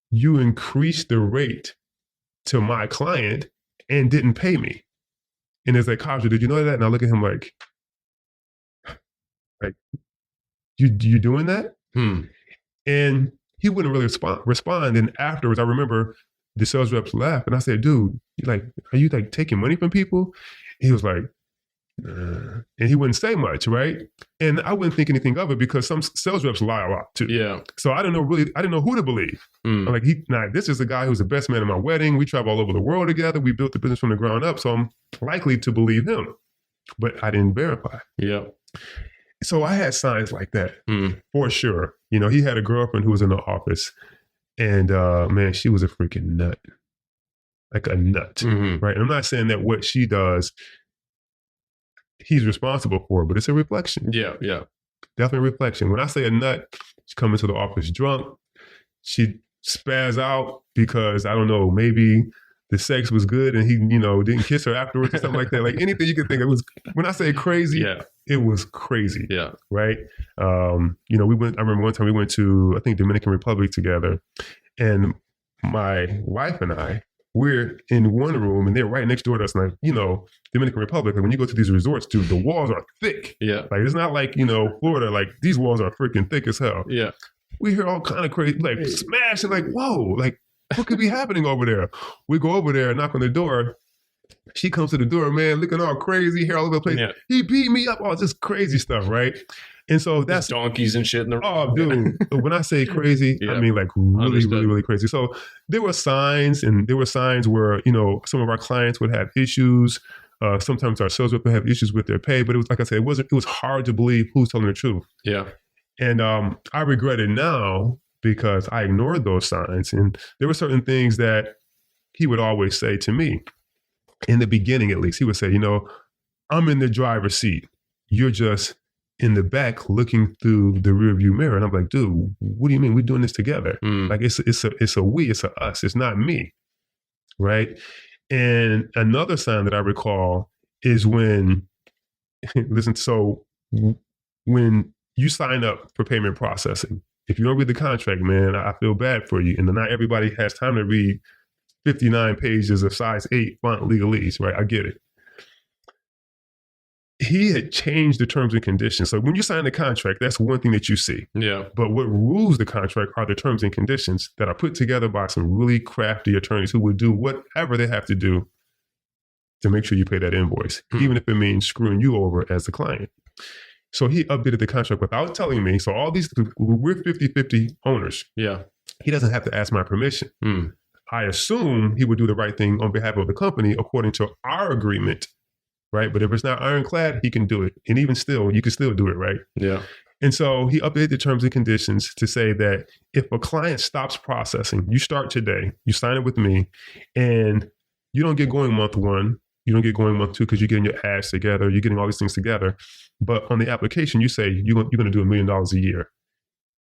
you increased the rate to my client and didn't pay me? And it's like, Khaazra, did you know that? And I look at him like you doing that? And he wouldn't really respond. And afterwards, I remember the sales reps laughed and I said, dude, like, are you like taking money from people? He was like, and he wouldn't say much, right? And I wouldn't think anything of it because some sales reps lie a lot too. Yeah. So I didn't know who to believe. I'm like, this is the guy who's the best man at my wedding. We travel all over the world together. We built the business from the ground up. So I'm likely to believe him, but I didn't verify. Yeah. So I had signs like that for sure. You know, he had a girlfriend who was in the office and man, she was a freaking nut, like a nut, right? And I'm not saying that what she does, he's responsible for, but it's a reflection. Yeah, yeah. Definitely a reflection. When I say a nut, she come into the office drunk, she spaz out because, I don't know, maybe the sex was good and he, you know, didn't kiss her afterwards or something like that. Like anything you could think of. It was, when I say crazy, it was crazy. Yeah. Right. You know, I remember one time we went to, I think, Dominican Republic together, and my wife and I, we're in one room and they're right next door to us. And like, you know, Dominican Republic, like when you go to these resorts, dude, the walls are thick. Yeah. Like it's not like, you know, Florida, like these walls are freaking thick as hell. Yeah. We hear all kind of crazy, like smash and like, whoa, like what could be happening over there? We go over there and knock on the door. She comes to the door, man, looking all crazy, hair all over the place. Yeah. He beat me up, all this crazy stuff, right? And so that's donkeys and shit in the room. Oh, dude. When I say crazy, I mean like really, really, really crazy. So there were signs, and there were signs where, you know, some of our clients would have issues. Sometimes our sales rep would have issues with their pay, but it was, like I said, it was hard to believe who's telling the truth. Yeah. And I regret it now because I ignored those signs. And there were certain things that he would always say to me. In the beginning, at least, he would say, you know, I'm in the driver's seat. You're just in the back looking through the rearview mirror. And I'm like, dude, what do you mean? We're doing this together. Like it's a we, it's a us. It's not me. Right. And another sign that I recall is when, listen, so when you sign up for payment processing, if you don't read the contract, man, I feel bad for you. And not everybody has time to read 59 pages of size 8 font legalese, right? I get it. he had changed the terms and conditions. So when you sign the contract, that's one thing that you see. Yeah. But what rules the contract are the terms and conditions that are put together by some really crafty attorneys who would do whatever they have to do to make sure you pay that invoice, even if it means screwing you over as the client. So he updated the contract without telling me. So all these, we're 50-50 owners. Yeah. He doesn't have to ask my permission. I assume he would do the right thing on behalf of the company according to our agreement, right? But if it's not ironclad, he can do it. And even still, you can still do it, right? Yeah. And so he updated the terms and conditions to say that if a client stops processing, you start today, you sign it with me, and you don't get going month one, you don't get going month two because you're getting your ass together, you're getting all these things together. But on the application, you say you're going to do $1 million a year.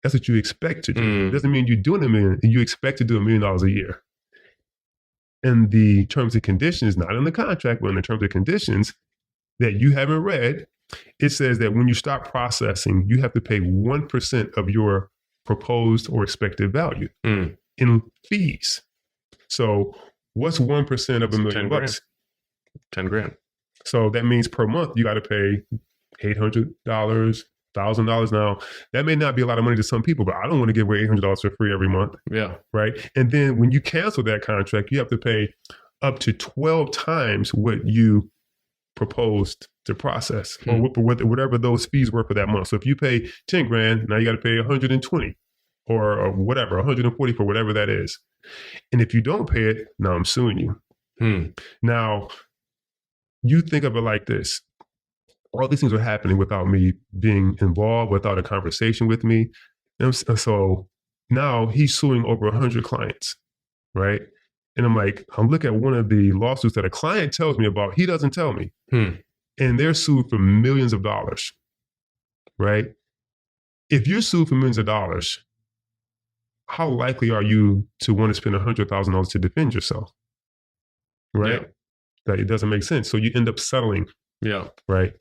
That's what you expect to do. It doesn't mean you're doing $1 million. You expect to do $1 million a year. And the terms and conditions, not in the contract, but in the terms and conditions that you haven't read, it says that when you stop processing, you have to pay 1% of your proposed or expected value in fees. So what's 1% of $1 million bucks? 10 grand. So that means per month, you got to pay $800, $1,000. Now, that may not be a lot of money to some people, but I don't want to give away $800 for free every month. Yeah. Right. And then when you cancel that contract, you have to pay up to 12 times what you proposed to process or whatever those fees were for that month. So if you pay 10 grand, now you got to pay 120 or whatever, 140 for whatever that is. And if you don't pay it, now I'm suing you. Now, you think of it like this. All these things are happening without me being involved, without a conversation with me. And so now he's suing over 100 clients, right? And I'm looking at one of the lawsuits that a client tells me about. He doesn't tell me. And they're sued for millions of dollars, right? If you're sued for millions of dollars, how likely are you to want to spend $100,000 to defend yourself, right? Yeah. That it doesn't make sense. So you end up settling. Yeah. Right.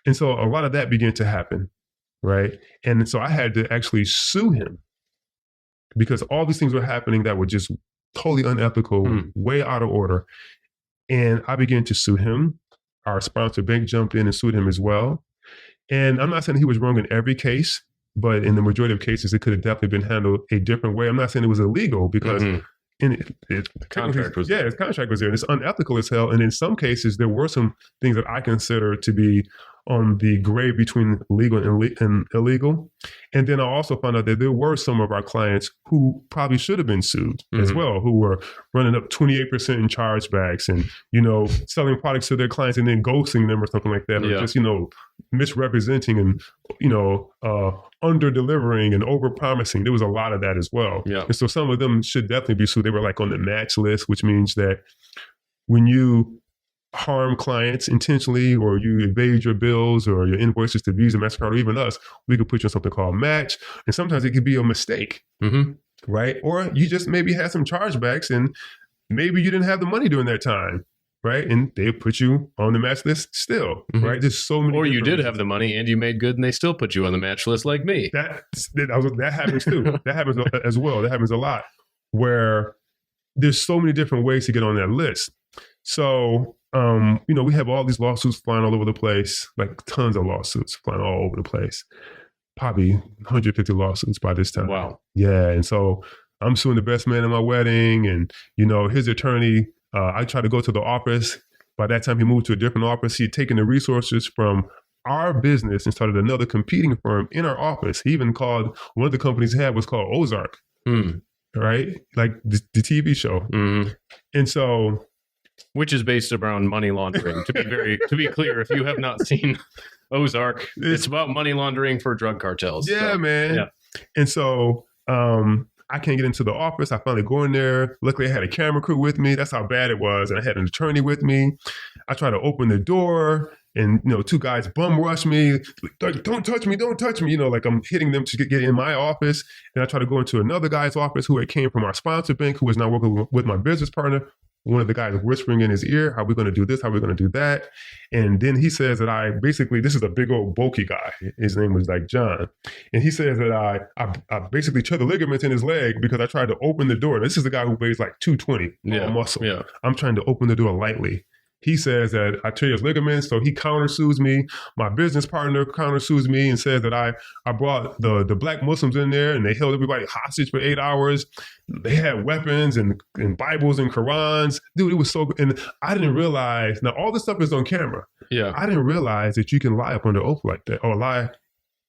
And so a lot of that began to happen. Right. And so I had to actually sue him because all these things were happening that were just totally unethical, way out of order. And I began to sue him. Our sponsor bank jumped in and sued him as well. And I'm not saying he was wrong in every case, but in the majority of cases, it could have definitely been handled a different way. I'm not saying it was illegal because the contract was there. His contract was there, and it's unethical as hell. And in some cases, there were some things that I consider to be on the gray between legal and illegal. And then I also found out that there were some of our clients who probably should have been sued as well, who were running up 28% in chargebacks and, selling products to their clients and then ghosting them or something like that, or just, misrepresenting and, under-delivering and over-promising. There was a lot of that as well. Yeah. And so some of them should definitely be sued. They were like on the match list, which means that when you harm clients intentionally or you evade your bills or your invoices to Visa, MasterCard, or even us, we could put you on something called match. And sometimes it could be a mistake, right? Or you just maybe had some chargebacks and maybe you didn't have the money during that time, right? And they put you on the match list still, right? There's so many. Or you did have the money and you made good and they still put you on the match list like me. That happens too. That happens as well. That happens a lot where there's so many different ways to get on that list. So, we have all these lawsuits flying all over the place, like tons of lawsuits flying all over the place, probably 150 lawsuits by this time. Wow. Yeah. And so I'm suing the best man at my wedding and, his attorney, I tried to go to the office. By that time he moved to a different office. He had taken the resources from our business and started another competing firm in our office. He even called, one of the companies he had was called Ozark, right? Like the TV show. And so, which is based around money laundering. To be clear, if you have not seen Ozark, it's about money laundering for drug cartels. Yeah, so, man. Yeah. And so I can't get into the office. I finally go in there. Luckily, I had a camera crew with me. That's how bad it was. And I had an attorney with me. I tried to open the door and, two guys bum rush me. Like, don't touch me. Don't touch me. Like I'm hitting them to get in my office. And I tried to go into another guy's office who had came from our sponsor bank, who was now working with my business partner. One of the guys whispering in his ear, how are we going to do this? How are we going to do that? And then he says that this is a big old bulky guy. His name was like John. And he says that I basically tore the ligaments in his leg because I tried to open the door. This is the guy who weighs like 220, all muscle. Yeah. I'm trying to open the door lightly. He says that I tear his ligaments, so he countersues me. My business partner countersues me and says that I brought the black Muslims in there and they held everybody hostage for 8 hours. They had weapons and Bibles and Qurans. Dude, it was so good. And I didn't realize, now all this stuff is on camera. Yeah. I didn't realize that you can lie up under oath like that or lie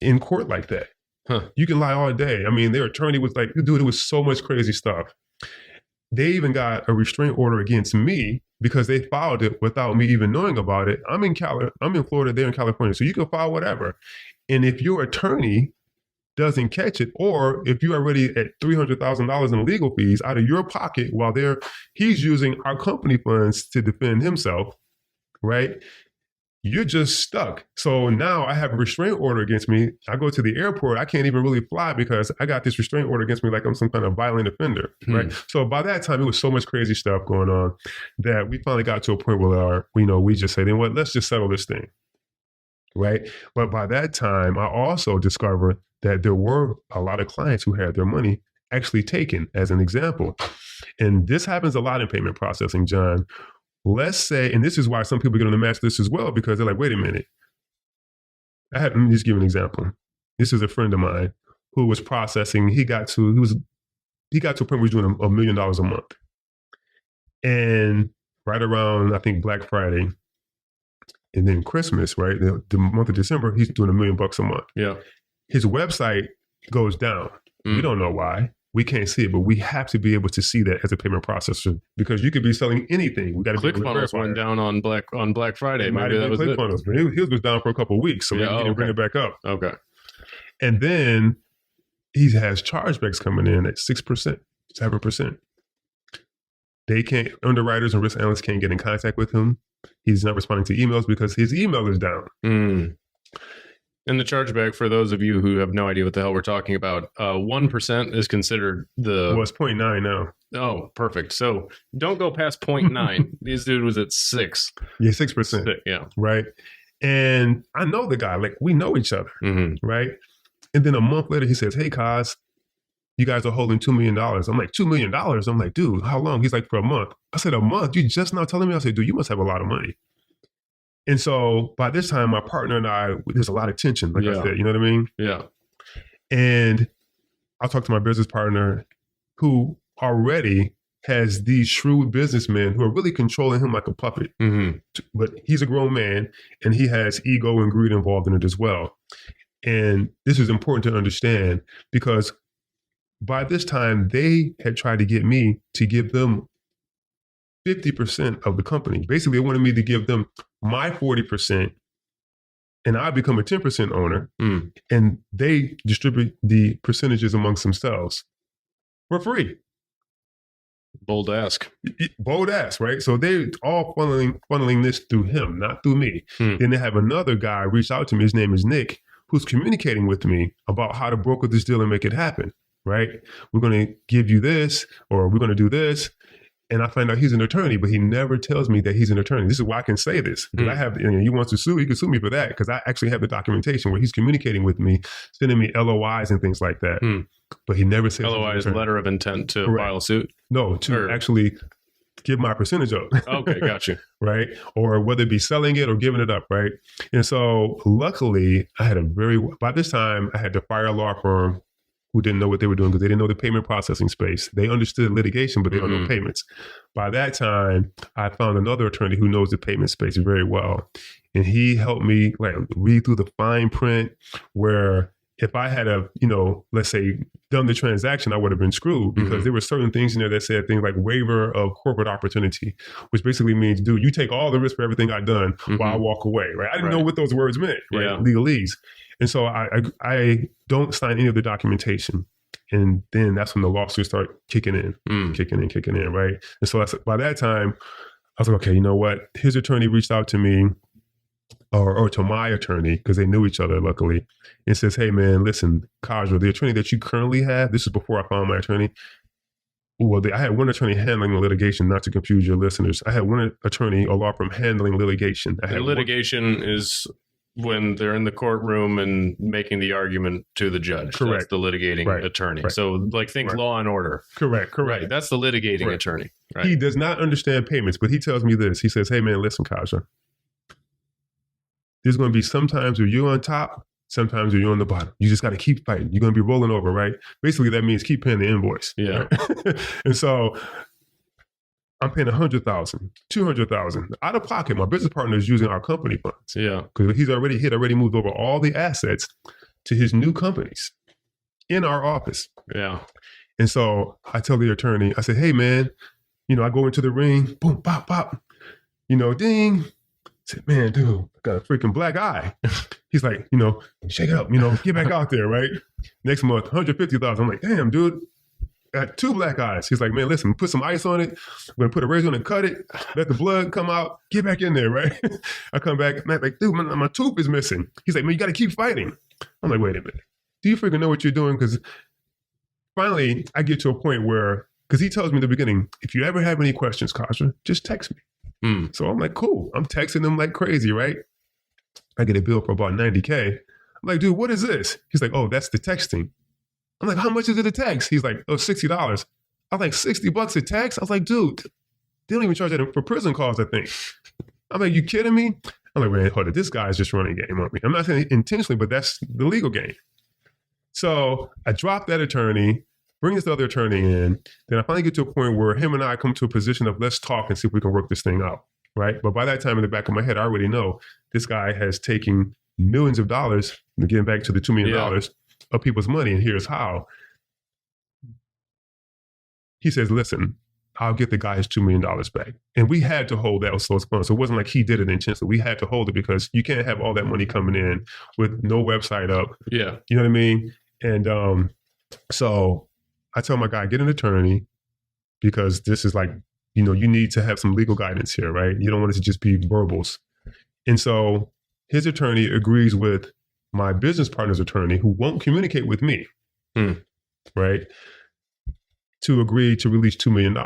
in court like that. Huh. You can lie all day. I mean, their attorney was like, dude, it was so much crazy stuff. They even got a restraining order against me because they filed it without me even knowing about it. I'm in Florida, they're in California, so you can file whatever. And if your attorney doesn't catch it, or if you're already at $300,000 in legal fees out of your pocket while he's using our company funds to defend himself, right? You're just stuck. So now I have a restraining order against me. I go to the airport. I can't even really fly because I got this restraining order against me like I'm some kind of violent offender, right? So by that time, it was so much crazy stuff going on that we finally got to a point where we just said, you know what, let's just settle this thing, right? But by that time, I also discovered that there were a lot of clients who had their money actually taken, as an example. And this happens a lot in payment processing, John. Let's say, and this is why some people get on the match list as well, because they're like, wait a minute. Let me just give an example. This is a friend of mine who was processing. He got to a point where he was doing $1 million a month. And right around, I think, Black Friday and then Christmas, right? The month of December, he's doing $1 million a month. Yeah. His website goes down. We don't know why. We can't see it, but we have to be able to see that as a payment processor because you could be selling anything. We got to ClickFunnels went down on Black Friday. Maybe that was it. ClickFunnels, but his was down for a couple of weeks, so we didn't bring it back up. Okay. And then he has chargebacks coming in at 6%, 7%. They can't. Underwriters and risk analysts can't get in contact with him. He's not responding to emails because his email is down. And the chargeback, for those of you who have no idea what the hell we're talking about, 1% is considered the... Well, it's 0.9 now. Oh, perfect. So don't go past 0.9. This dude was at 6. Yeah, 6%. Yeah. Right? And I know the guy. Like, we know each other. Right? And then a month later, he says, hey, Kaz, you guys are holding $2 million. I'm like, $2 million? I'm like, dude, how long? He's like, for a month. I said, a month? You just now telling me? I said, dude, you must have a lot of money. And so by this time, my partner and I, there's a lot of tension, like I said, you know what I mean? Yeah. And I'll talk to my business partner who already has these shrewd businessmen who are really controlling him like a puppet. But he's a grown man and he has ego and greed involved in it as well. And this is important to understand because by this time, they had tried to get me to give them 50% of the company. Basically, they wanted me to give them my 40% and I become a 10% owner and they distribute the percentages amongst themselves for free. Bold ask. Bold ass, right? So they're all funneling this through him, not through me. Then they have another guy reach out to me. His name is Nick, who's communicating with me about how to broker this deal and make it happen, right? We're going to give you this or we're going to do this. And I find out he's an attorney, but he never tells me that he's an attorney. This is why I can say this. Because I have, he wants to sue, he can sue me for that because I actually have the documentation where he's communicating with me, sending me LOIs and things like that. But he never says LOI is letter of intent to file a suit? No, to actually give my percentage up. Okay, got you. Right? Or whether it be selling it or giving it up, right? And so luckily, by this time, I had to fire a law firm who didn't know what they were doing because they didn't know the payment processing space. They understood litigation, but they don't know payments. By that time, I found another attorney who knows the payment space very well. And he helped me read through the fine print where if I had let's say done the transaction, I would have been screwed because there were certain things in there that said things like waiver of corporate opportunity, which basically means, dude, you take all the risk for everything I've done while I walk away, right? I didn't know what those words meant, right? Yeah. Legalese. And so I don't sign any of the documentation. And then that's when the lawsuits start kicking in, right? And so by that time, I was like, okay, you know what? His attorney reached out to me or to my attorney because they knew each other, luckily, and says, hey, man, listen, Khaazra, the attorney that you currently have, this is before I found my attorney. Well, I had one attorney handling litigation, not to confuse your listeners. I had one attorney, a law firm handling litigation. Litigation is when they're in the courtroom and making the argument to the judge. Correct. That's the litigating attorney. Right. So like think Law and Order. Correct. Right. That's the litigating attorney. Right. He does not understand payments, but he tells me this. He says, hey, man, listen, Khaazra. There's going to be sometimes where you're on top, sometimes where you're on the bottom. You just got to keep fighting. You're going to be rolling over, right? Basically, that means keep paying the invoice. Yeah. Right? And so I'm paying $100,000, $200,000 out of pocket. My business partner is using our company funds. Yeah. Because he'd already moved over all the assets to his new companies in our office. Yeah. And so I tell the attorney, I say, hey, man, I go into the ring, boom, pop, pop, ding. I said, man, dude, I got a freaking black eye. He's like, shake it up, get back out there, right? Next month, $150,000. I'm like, damn, dude, I got 2 black eyes. He's like, man, listen, put some ice on it. We're gonna put a razor on it, cut it, let the blood come out, get back in there, right? I come back, man, like, dude, my tooth is missing. He's like, man, you got to keep fighting. I'm like, wait a minute. Do you freaking know what you're doing? Because finally, I get to a point where, because he tells me in the beginning, if you ever have any questions, Khaazra, just text me. So I'm like, cool. I'm texting him like crazy, right? I get a bill for about $90K. I'm like, dude, what is this? He's like, oh, that's the texting. I'm like, how much is it a text? He's like, oh, $60. I was like, $60 a text? I was like, dude, they don't even charge that for prison calls, I think. I'm like, you kidding me? I'm like, man, hold it. This guy's just running a game on me. I'm not saying intentionally, but that's the legal game. So I dropped that attorney, bring this other attorney in. Then I finally get to a point where him and I come to a position of let's talk and see if we can work this thing out, right? But by that time in the back of my head, I already know this guy has taken millions of dollars, getting back to the $2 million of people's money, and here's how. He says, listen, I'll get the guy his $2 million back. And we had to hold that those funds. So it wasn't like he did it intentionally. We had to hold it because you can't have all that money coming in with no website up. Yeah. You know what I mean? And so I tell my guy, get an attorney because this is like, you need to have some legal guidance here, right? You don't want it to just be verbals. And so his attorney agrees with my business partner's attorney who won't communicate with me, right? To agree to release $2 million.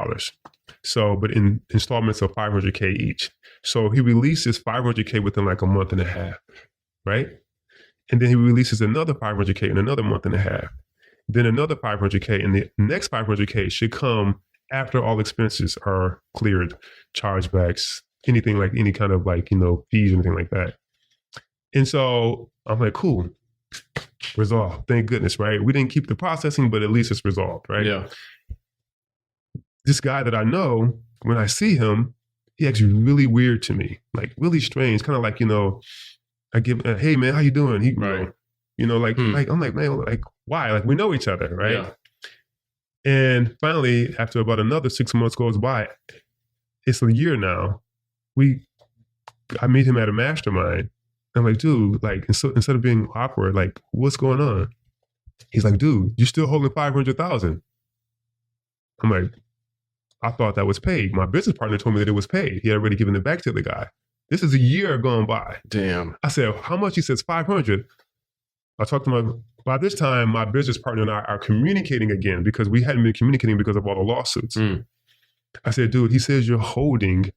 So, but in installments of $500K each. So he releases $500K within like a month and a half, right? And then he releases another $500K in another month and a half. Then another $500K, and the next $500K should come after all expenses are cleared, chargebacks, anything like any kind of like, fees, anything like that. And so I'm like, cool, resolved. Thank goodness, right? We didn't keep the processing, but at least it's resolved, right? Yeah. This guy that I know, when I see him, he acts really weird to me, like really strange, kind of like, I give, hey man, how you doing? He, right. Like I'm like, man, like why? Like we know each other, right? Yeah. And finally, after about another 6 months goes by, it's a year now. I meet him at a mastermind. I'm like, dude, like instead of being awkward, like what's going on? He's like, dude, you're still holding $500,000. I'm like, I thought that was paid. My business partner told me that it was paid. He had already given it back to the guy. This is a year gone by. Damn. I said, how much? He says 500. I talked to by this time, my business partner and I are communicating again because we hadn't been communicating because of all the lawsuits. I said, dude, he says you're holding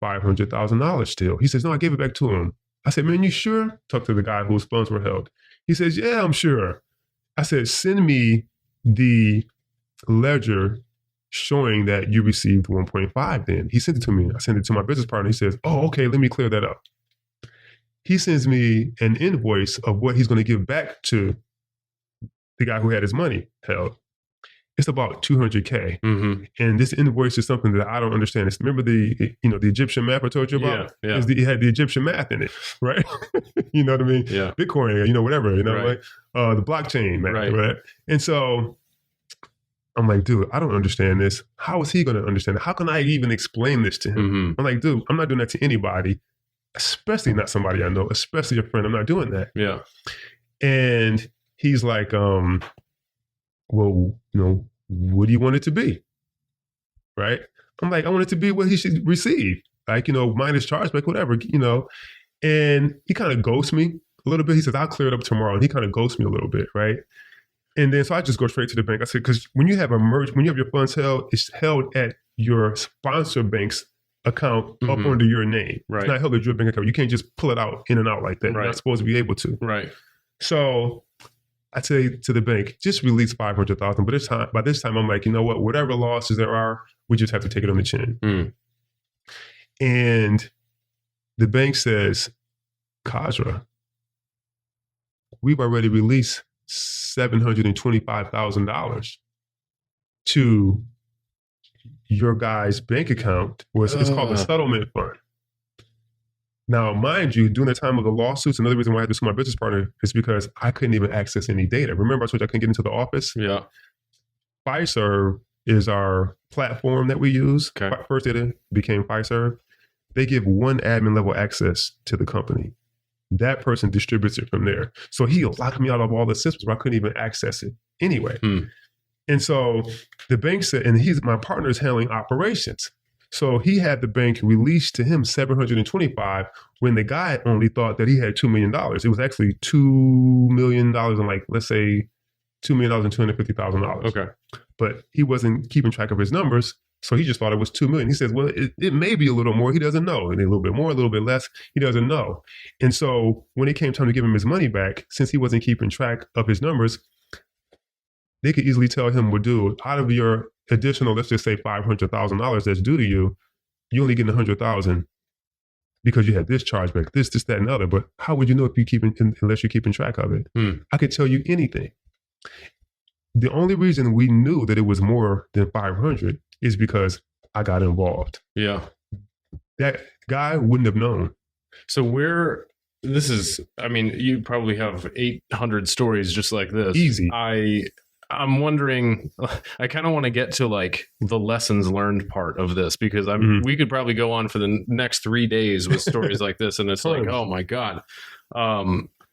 $500,000 still. He says, no, I gave it back to him. I said, man, you sure? Talk to the guy whose funds were held. He says, yeah, I'm sure. I said, send me the ledger showing that you received 1.5 then. He sent it to me. I sent it to my business partner. He says, oh, okay, let me clear that up. He sends me an invoice of what he's going to give back to the guy who had his money held. It's about $200K. And this invoice is something that I don't understand. Remember the Egyptian map I told you about? Yeah. It had the Egyptian math in it, right? You know what I mean? Yeah. Bitcoin, whatever, right. like the blockchain math, right? And so I'm like, dude, I don't understand this. How is he going to understand it? How can I even explain this to him? I'm like, dude, I'm not doing that to anybody, especially not somebody I know, especially a friend. I'm not doing that. Yeah. And he's like, well, what do you want it to be? Right? I'm like, I want it to be what he should receive. Like, minus chargeback, whatever, And he kind of ghosts me a little bit. He says, I'll clear it up tomorrow. And he kind of ghosts me a little bit, right? And then so I just go straight to the bank. I said, because when you have your funds held, it's held at your sponsor bank's account up Mhm. under your name. Right. It's not held as your bank account. You can't just pull it out in and out like that. You're Right. not supposed to be able to. Right. So I say to the bank, just release 500,000. But by this time, I'm like, you know what? Whatever losses there are, we just have to take it on the chin. Mm. And the bank says, Khaazra, we've already released $725,000 to your guy's bank account. It's called a settlement fund. Now, mind you, during the time of the lawsuits, another reason why I had to sue my business partner is because I couldn't even access any data. Remember, I told you I couldn't get into the office? Yeah. Fiserv is our platform that we use. Okay. First Data became Fiserv. They give one admin level access to the company. That person distributes it from there. So he locked me out of all the systems where I couldn't even access it anyway. And so the bank said, and my partner is handling operations. So he had the bank release to him $725 when the guy only thought that he had $2 million. It was actually $2 million and like, let's say $2,250,000. Okay. But he wasn't keeping track of his numbers. So he just thought it was $2 million. He says, well, it may be a little more. He doesn't know. And a little bit more, a little bit less. He doesn't know. And so when it came time to give him his money back, since he wasn't keeping track of his numbers, they could easily tell him, well, dude, out of your additional, let's just say $500,000 that's due to you, you only getting $100,000 because you had this chargeback, this, that, and other. But how would you know if unless you're keeping track of it? I could tell you anything. The only reason we knew that it was more than 500 is because I got involved. Yeah. That guy wouldn't have known. So you probably have 800 stories just like this. Easy. I'm wondering, I kind of want to get to like the lessons learned part of this because we could probably go on for the next 3 days with stories like this. And it's like, oh my God.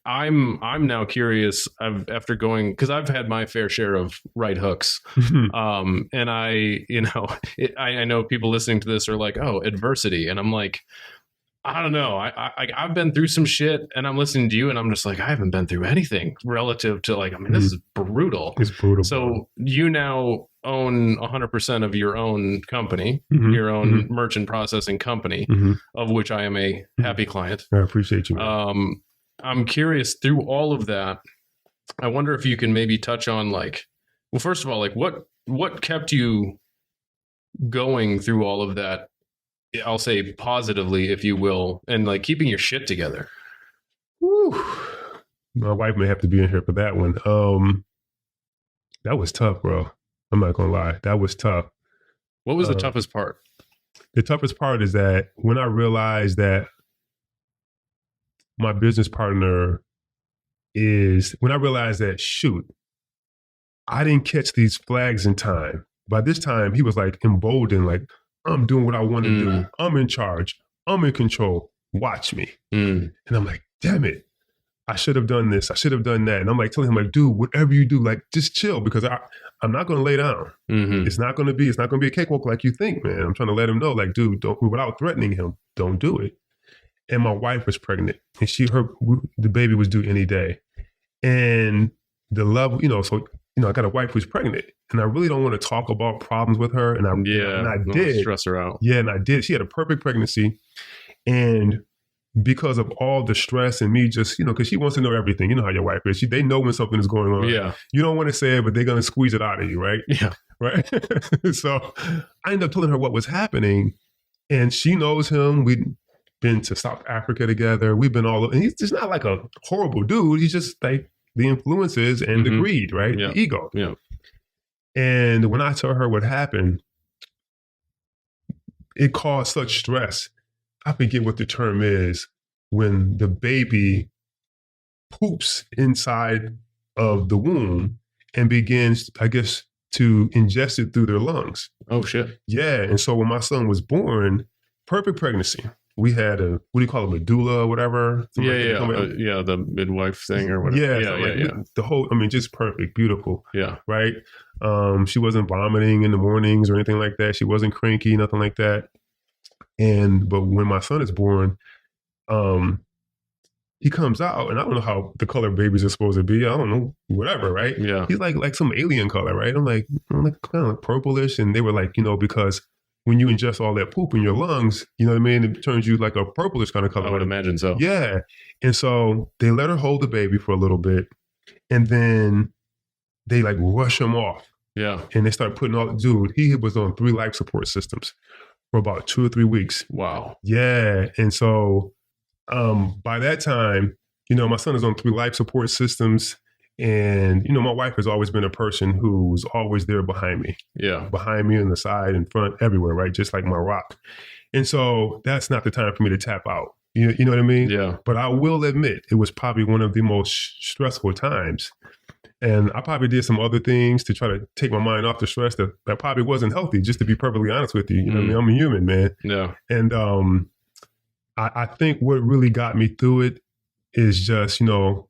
I'm now curious after going, because I've had my fair share of right hooks. And I know people listening to this are like, oh, adversity. And I'm like, I don't know. I've been through some shit and I'm listening to you and I'm just like, I haven't been through anything relative to like, I mean, this is brutal. It's brutal. So you now own 100% of your own company, your own merchant processing company, of which I am a happy client. I appreciate you, man. I'm curious through all of that. I wonder if you can maybe touch on like, well, first of all, like what kept you going through all of that? I'll say positively, if you will, and like keeping your shit together. Whew. My wife may have to be in here for that one. That was tough, bro. I'm not gonna lie. That was tough. What was the toughest part? The toughest part is that when I realized that my business partner shoot, I didn't catch these flags in time. By this time, he was like emboldened, like, I'm doing what I want to do. I'm in charge. I'm in control. Watch me. And I'm like, damn it. I should have done this. I should have done that. And I'm like telling him, like, dude, whatever you do, like, just chill because I'm not going to lay down. It's not going to be a cakewalk like you think, man. I'm trying to let him know, like, dude, don't, without threatening him, don't do it. And my wife was pregnant and the baby was due any day. And the love, I got a wife who's pregnant and I really don't want to talk about problems with her. And I did stress her out. Yeah. And I did. She had a perfect pregnancy. And because of all the stress and me just, cause she wants to know everything. You know how your wife is. They know when something is going on. Yeah. You don't want to say it, but they're going to squeeze it out of you. Right. Yeah. Right. So I ended up telling her what was happening and she knows him. We'd been to South Africa together. We've been all over. And he's just not like a horrible dude. He's just like, the influences and the greed, right? Yeah. The ego. Yeah. And when I told her what happened, it caused such stress. I forget what the term is when the baby poops inside of the womb and begins, I guess, to ingest it through their lungs. Oh, shit. Yeah. And so when my son was born, perfect pregnancy. We had a doula or whatever. The midwife thing or whatever. Yeah. The whole, just perfect, beautiful. Yeah. Right. She wasn't vomiting in the mornings or anything like that. She wasn't cranky, nothing like that. But when my son is born, he comes out and I don't know how the color babies are supposed to be. I don't know, whatever. Right. Yeah. He's like some alien color. Right. I'm like kind of like purplish. And they were like, because when you ingest all that poop in your lungs, you know what I mean? It turns you like a purplish kind of color. I would imagine so. Yeah. And so they let her hold the baby for a little bit, and then they like rush him off. Yeah. And they start putting dude, he was on 3 life support systems for about 2 or 3 weeks. Wow. Yeah. And so by that time, you know, my son is on 3 life support systems. And, you know, my wife has always been a person who's always there behind me. Yeah. Behind me, on the side, in front, everywhere, right? Just like my rock. And so that's not the time for me to tap out. You know what I mean? Yeah. But I will admit, it was probably one of the most stressful times. And I probably did some other things to try to take my mind off the stress that probably wasn't healthy, just to be perfectly honest with you. You know what I mean? I'm a human, man. Yeah. And I think what really got me through it is just, you know,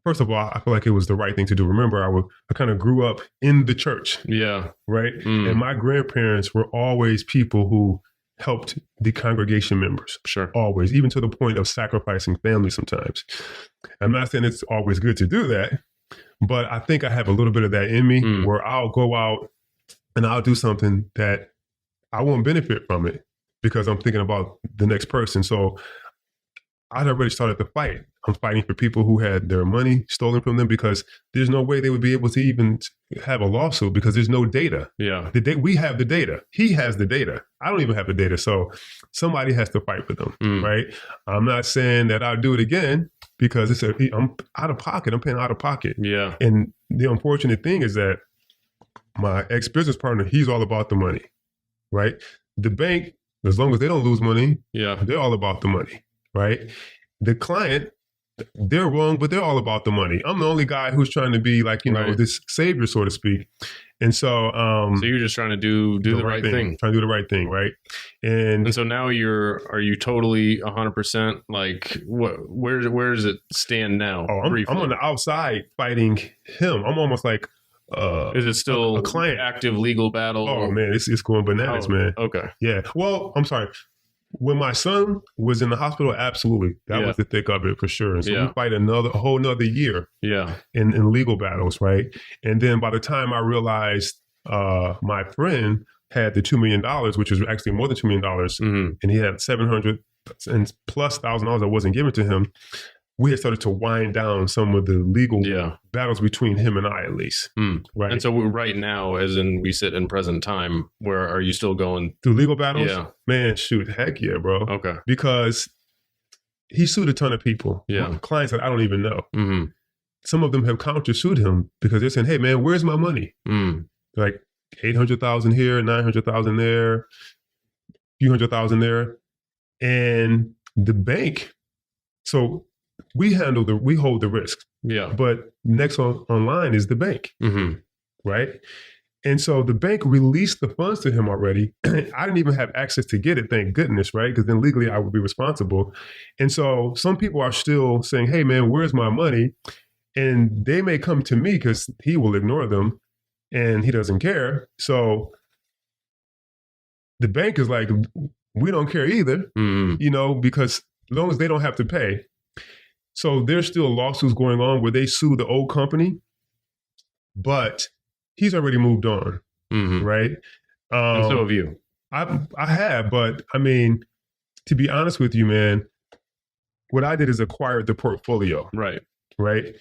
first of all, I feel like it was the right thing to do. Remember, I kind of grew up in the church. Yeah. Right? And my grandparents were always people who helped the congregation members. Sure. Always, even to the point of sacrificing family sometimes. I'm not saying it's always good to do that, but I think I have a little bit of that in me where I'll go out and I'll do something that I won't benefit from it because I'm thinking about the next person. So I'd already started the fight. I'm fighting for people who had their money stolen from them because there's no way they would be able to even have a lawsuit because there's no data. Yeah. We have the data. He has the data. I don't even have the data. So somebody has to fight for them, right? I'm not saying that I'll do it again because I'm out of pocket. I'm paying out of pocket. Yeah. And the unfortunate thing is that my ex-business partner, he's all about the money, right? The bank, as long as they don't lose money, they're all about the money, right? The client, they're wrong, but they're all about the money. I'm the only guy who's trying to be like, you know, this savior, so to speak. And so, so you're just trying to do the right thing. Trying to do the right thing, right? And so now are you totally 100% like where does it stand now? Oh, I'm on the outside fighting him. I'm almost like is it still a client active legal battle? Oh man, it's going bananas, man. Okay. Yeah. Well, I'm sorry. When my son was in the hospital, absolutely. That was the thick of it for sure. And so we fight a whole nother year in legal battles, right? And then by the time I realized my friend had the $2 million, which was actually more than $2 million, and he had $700 and plus $1,000 that wasn't given to him, we had started to wind down some of the legal battles between him and I, at least. Right. And so right now, as in we sit in present time, where are you still going through legal battles? Yeah. Man, shoot, heck yeah, bro. Okay. Because he sued a ton of people. Yeah. Clients that I don't even know. Some of them have countersued him because they're saying, "Hey, man, where's my money?" Like 800,000 here, 900,000 there, few 100,000 there, and the bank. So we hold the risk. Yeah. But next online is the bank. Right. And so the bank released the funds to him already. I didn't even have access to get it, thank goodness, right? Because then legally I would be responsible. And so some people are still saying, "Hey man, where's my money?" And they may come to me because he will ignore them and he doesn't care. So the bank is like, we don't care either, you know, because as long as they don't have to pay. So there's still lawsuits going on where they sue the old company, but he's already moved on, right? And so have you. I have, but I mean, to be honest with you, man, what I did is acquired the portfolio. Right?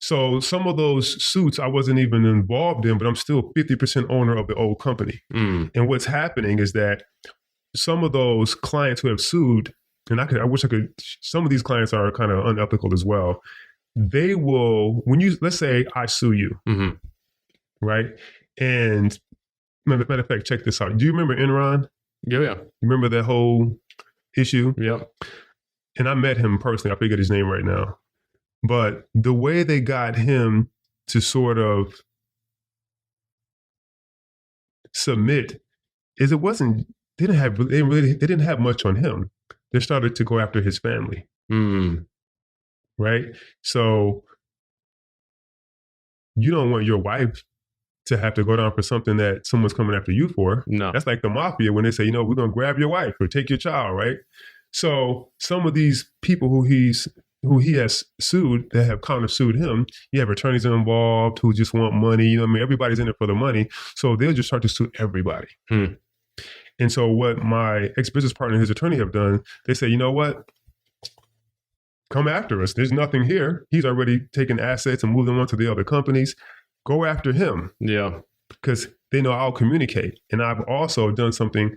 So some of those suits I wasn't even involved in, but I'm still 50% owner of the old company. And what's happening is that some of those clients who have sued, and I wish I could, some of these clients are kind of unethical as well. They will, let's say I sue you, right? And matter of fact, check this out. Do you remember Enron? Yeah. Remember that whole issue? Yeah. And I met him personally. I forget his name right now. But the way they got him to sort of submit is it wasn't, they didn't have much on him. They started to go after his family. Right? So you don't want your wife to have to go down for something that someone's coming after you for. No. That's like the mafia when they say, we're going to grab your wife or take your child, right? So some of these people who he has sued that have countersued him, you have attorneys involved who just want money. You know what I mean? Everybody's in it for the money. So they'll just start to sue everybody. And so what my ex-business partner and his attorney have done, they say, you know what? Come after us. There's nothing here. He's already taken assets and moved them on to the other companies. Go after him. Yeah. Because they know I'll communicate. And I've also done something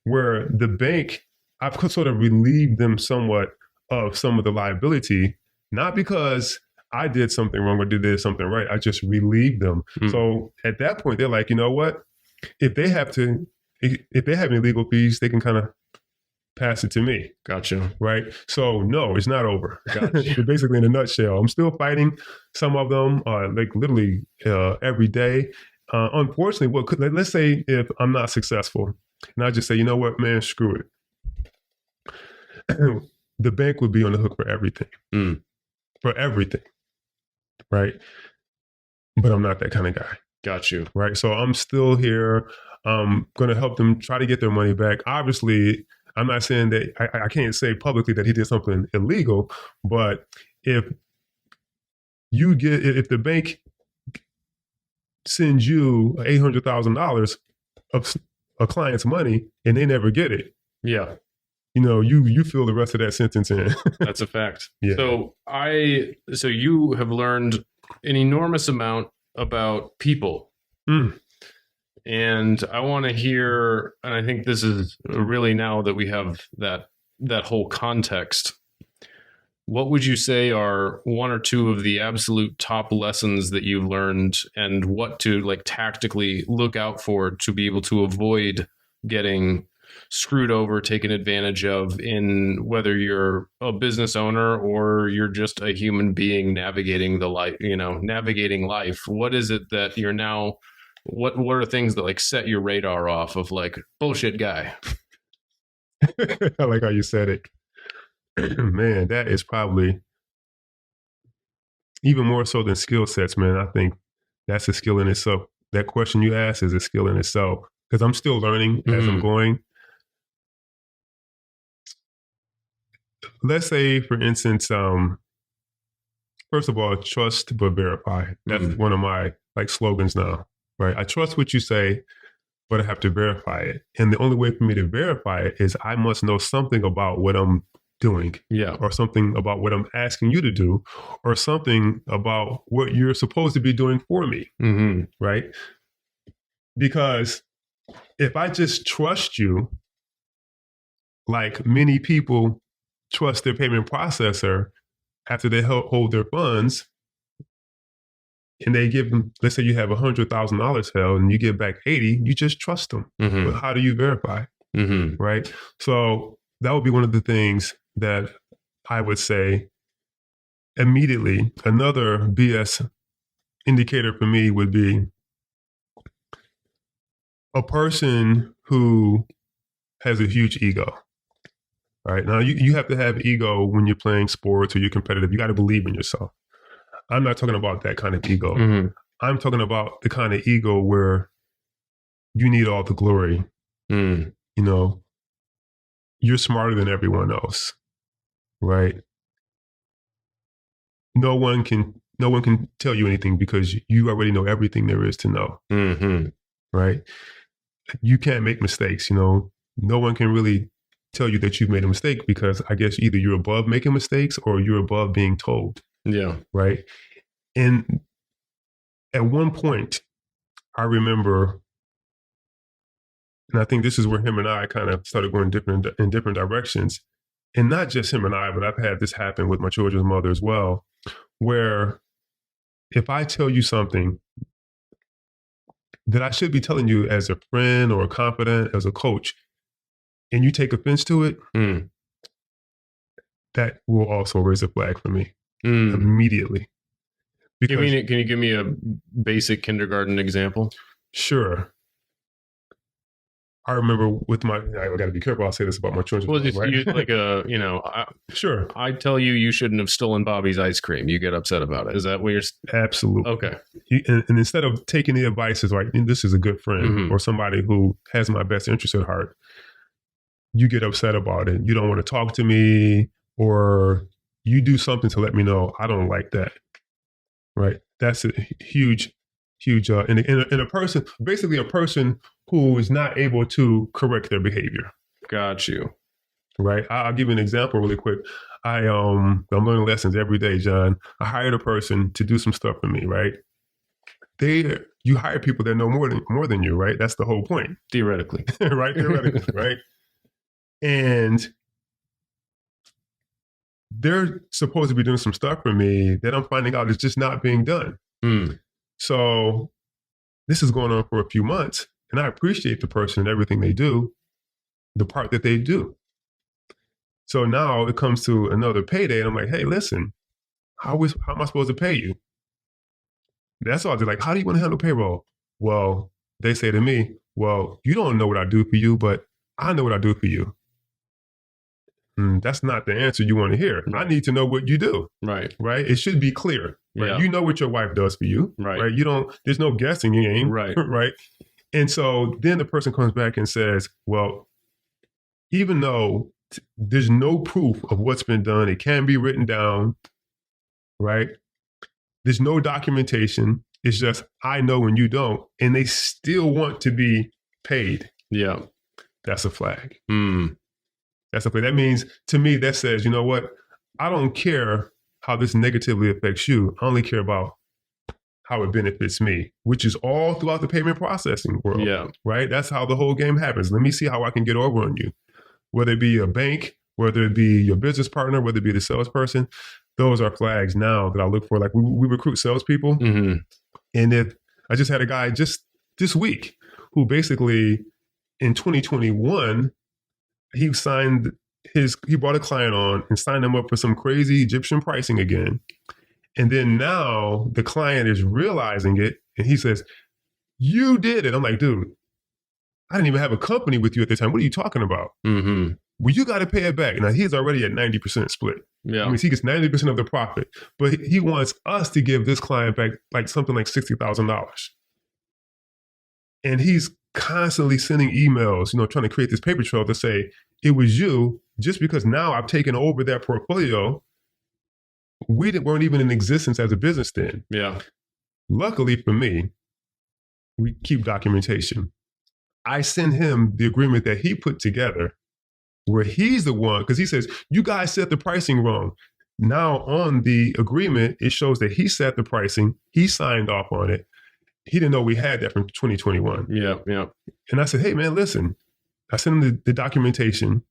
where the bank, I've sort of relieved them somewhat of some of the liability, not because I did something wrong or did something right. I just relieved them. So at that point, they're like, you know what? If they have any legal fees, they can kind of pass it to me. Gotcha. Right? So no, it's not over. Gotcha. Basically, in a nutshell, I'm still fighting some of them, like literally every day. Unfortunately, let's say if I'm not successful, and I just say, you know what, man, screw it. The bank would be on the hook for everything. For everything. Right? But I'm not that kind of guy. Got you. Right? So I'm still here. I'm going to help them try to get their money back. Obviously, I'm not saying that I can't say publicly that he did something illegal, but if the bank sends you $800,000 of a client's money and they never get it, yeah, you feel the rest of that sentence in. That's a fact. Yeah. So you have learned an enormous amount about people. And I want to hear, and I think this is really, now that we have that whole context, what would you say are one or two of the absolute top lessons that you've learned, and what to like tactically look out for to be able to avoid getting screwed over, taken advantage of, in whether you're a business owner or you're just a human being navigating navigating life? What is it that you're now, what are things that like set your radar off of like, bullshit guy? I like how you said it. Man, that is probably even more so than skill sets, man. I think that's a skill in itself. That question you asked is a skill in itself, because I'm still learning as I'm going. Let's say, for instance, first of all, trust but verify. That's one of my slogans now, right? I trust what you say, but I have to verify it. And the only way for me to verify it is I must know something about what I'm doing, or something about what I'm asking you to do, or something about what you're supposed to be doing for me, right? Because if I just trust you, like many people trust their payment processor after they hold their funds, and they give them, let's say you have $100,000 held and you give back 80, you just trust them. But how do you verify? Right? So that would be one of the things that I would say immediately. Another BS indicator for me would be a person who has a huge ego. Right? Now, you have to have ego when you're playing sports or you're competitive. You got to believe in yourself. I'm not talking about that kind of ego. I'm talking about the kind of ego where you need all the glory. You're smarter than everyone else, right? No one can tell you anything because you already know everything there is to know, right? You can't make mistakes. No one can really tell you that you've made a mistake, because I guess either you're above making mistakes or you're above being told. Yeah. Right. And at one point, I remember, and I think this is where him and I kind of started going in different directions. And not just him and I, but I've had this happen with my children's mother as well, where if I tell you something that I should be telling you as a friend or a confidant, as a coach, and you take offense to it, that will also raise a flag for me immediately. Can you give me a basic kindergarten example? Sure. I remember with I got to be careful. I'll say this about my children. Well, right? Sure. I tell you shouldn't have stolen Bobby's ice cream. You get upset about it. Is that what you're? Absolutely. Okay. And instead of taking the advice as like, this is a good friend or somebody who has my best interest at heart, you get upset about it. You don't want to talk to me, or you do something to let me know I don't like that. Right. That's a huge huge, in a person, basically a person who is not able to correct their behavior. Got you. Right. I'll give you an example really quick. I'm learning lessons every day, John. I hired a person to do some stuff for me, right? You hire people that know more than you, right? That's the whole point. Theoretically. Right? Theoretically, right? And they're supposed to be doing some stuff for me that I'm finding out is just not being done. So this is going on for a few months, and I appreciate the person and everything they do, the part that they do. So now it comes to another payday, and I'm like, hey, listen, how am I supposed to pay you? That's all. They're like, how do you want to handle payroll? Well, they say to me, well, you don't know what I do for you, but I know what I do for you. That's not the answer you want to hear. I need to know what you do. Right. Right. It should be clear. Right. Yeah. You know what your wife does for you. Right. There's no guessing game. Right. Right. And so then the person comes back and says, well, even though there's no proof of what's been done, it can be written down. Right. There's no documentation. It's just, I know and you don't. And they still want to be paid. Yeah. That's a flag. That's a flag. That means, to me, that says, you know what? I don't care how this negatively affects you. I only care about how it benefits me, which is all throughout the payment processing world. Yeah. Right? That's how the whole game happens. Let me see how I can get over on you. Whether it be a bank, whether it be your business partner, whether it be the salesperson, those are flags now that I look for. Like we recruit salespeople. And if I just had a guy just this week who basically in 2021, he brought a client on and signed him up for some crazy Egyptian pricing again. And then now the client is realizing it and he says, you did it. I'm like, dude, I didn't even have a company with you at the time. What are you talking about? Well, you got to pay it back. Now he's already at 90% split. Yeah. I mean, he gets 90% of the profit, but he wants us to give this client back like something like $60,000. And he's constantly sending emails, trying to create this paper trail to say, it was you, just because now I've taken over that portfolio. We weren't even in existence as a business then. Yeah. Luckily for me, we keep documentation. I send him the agreement that he put together where he's the one, because he says, you guys set the pricing wrong. Now on the agreement, it shows that he set the pricing. He signed off on it. He didn't know we had that from 2021. Yeah. And I said, hey, man, listen. I sent him the documentation.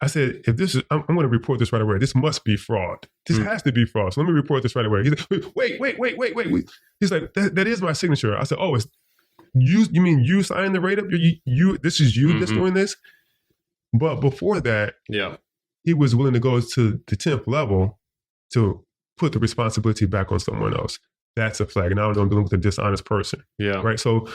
I said, if this is, I'm going to report this right away. This must be fraud. This has to be fraud. So let me report this right away. He's like, wait. He's like, that is my signature. I said, oh, it's you mean you signed the rate up? This is you that's doing this? But before that, he was willing to go to the 10th level to put the responsibility back on someone else. That's a flag. Now I'm dealing with a dishonest person. Yeah. Right. So,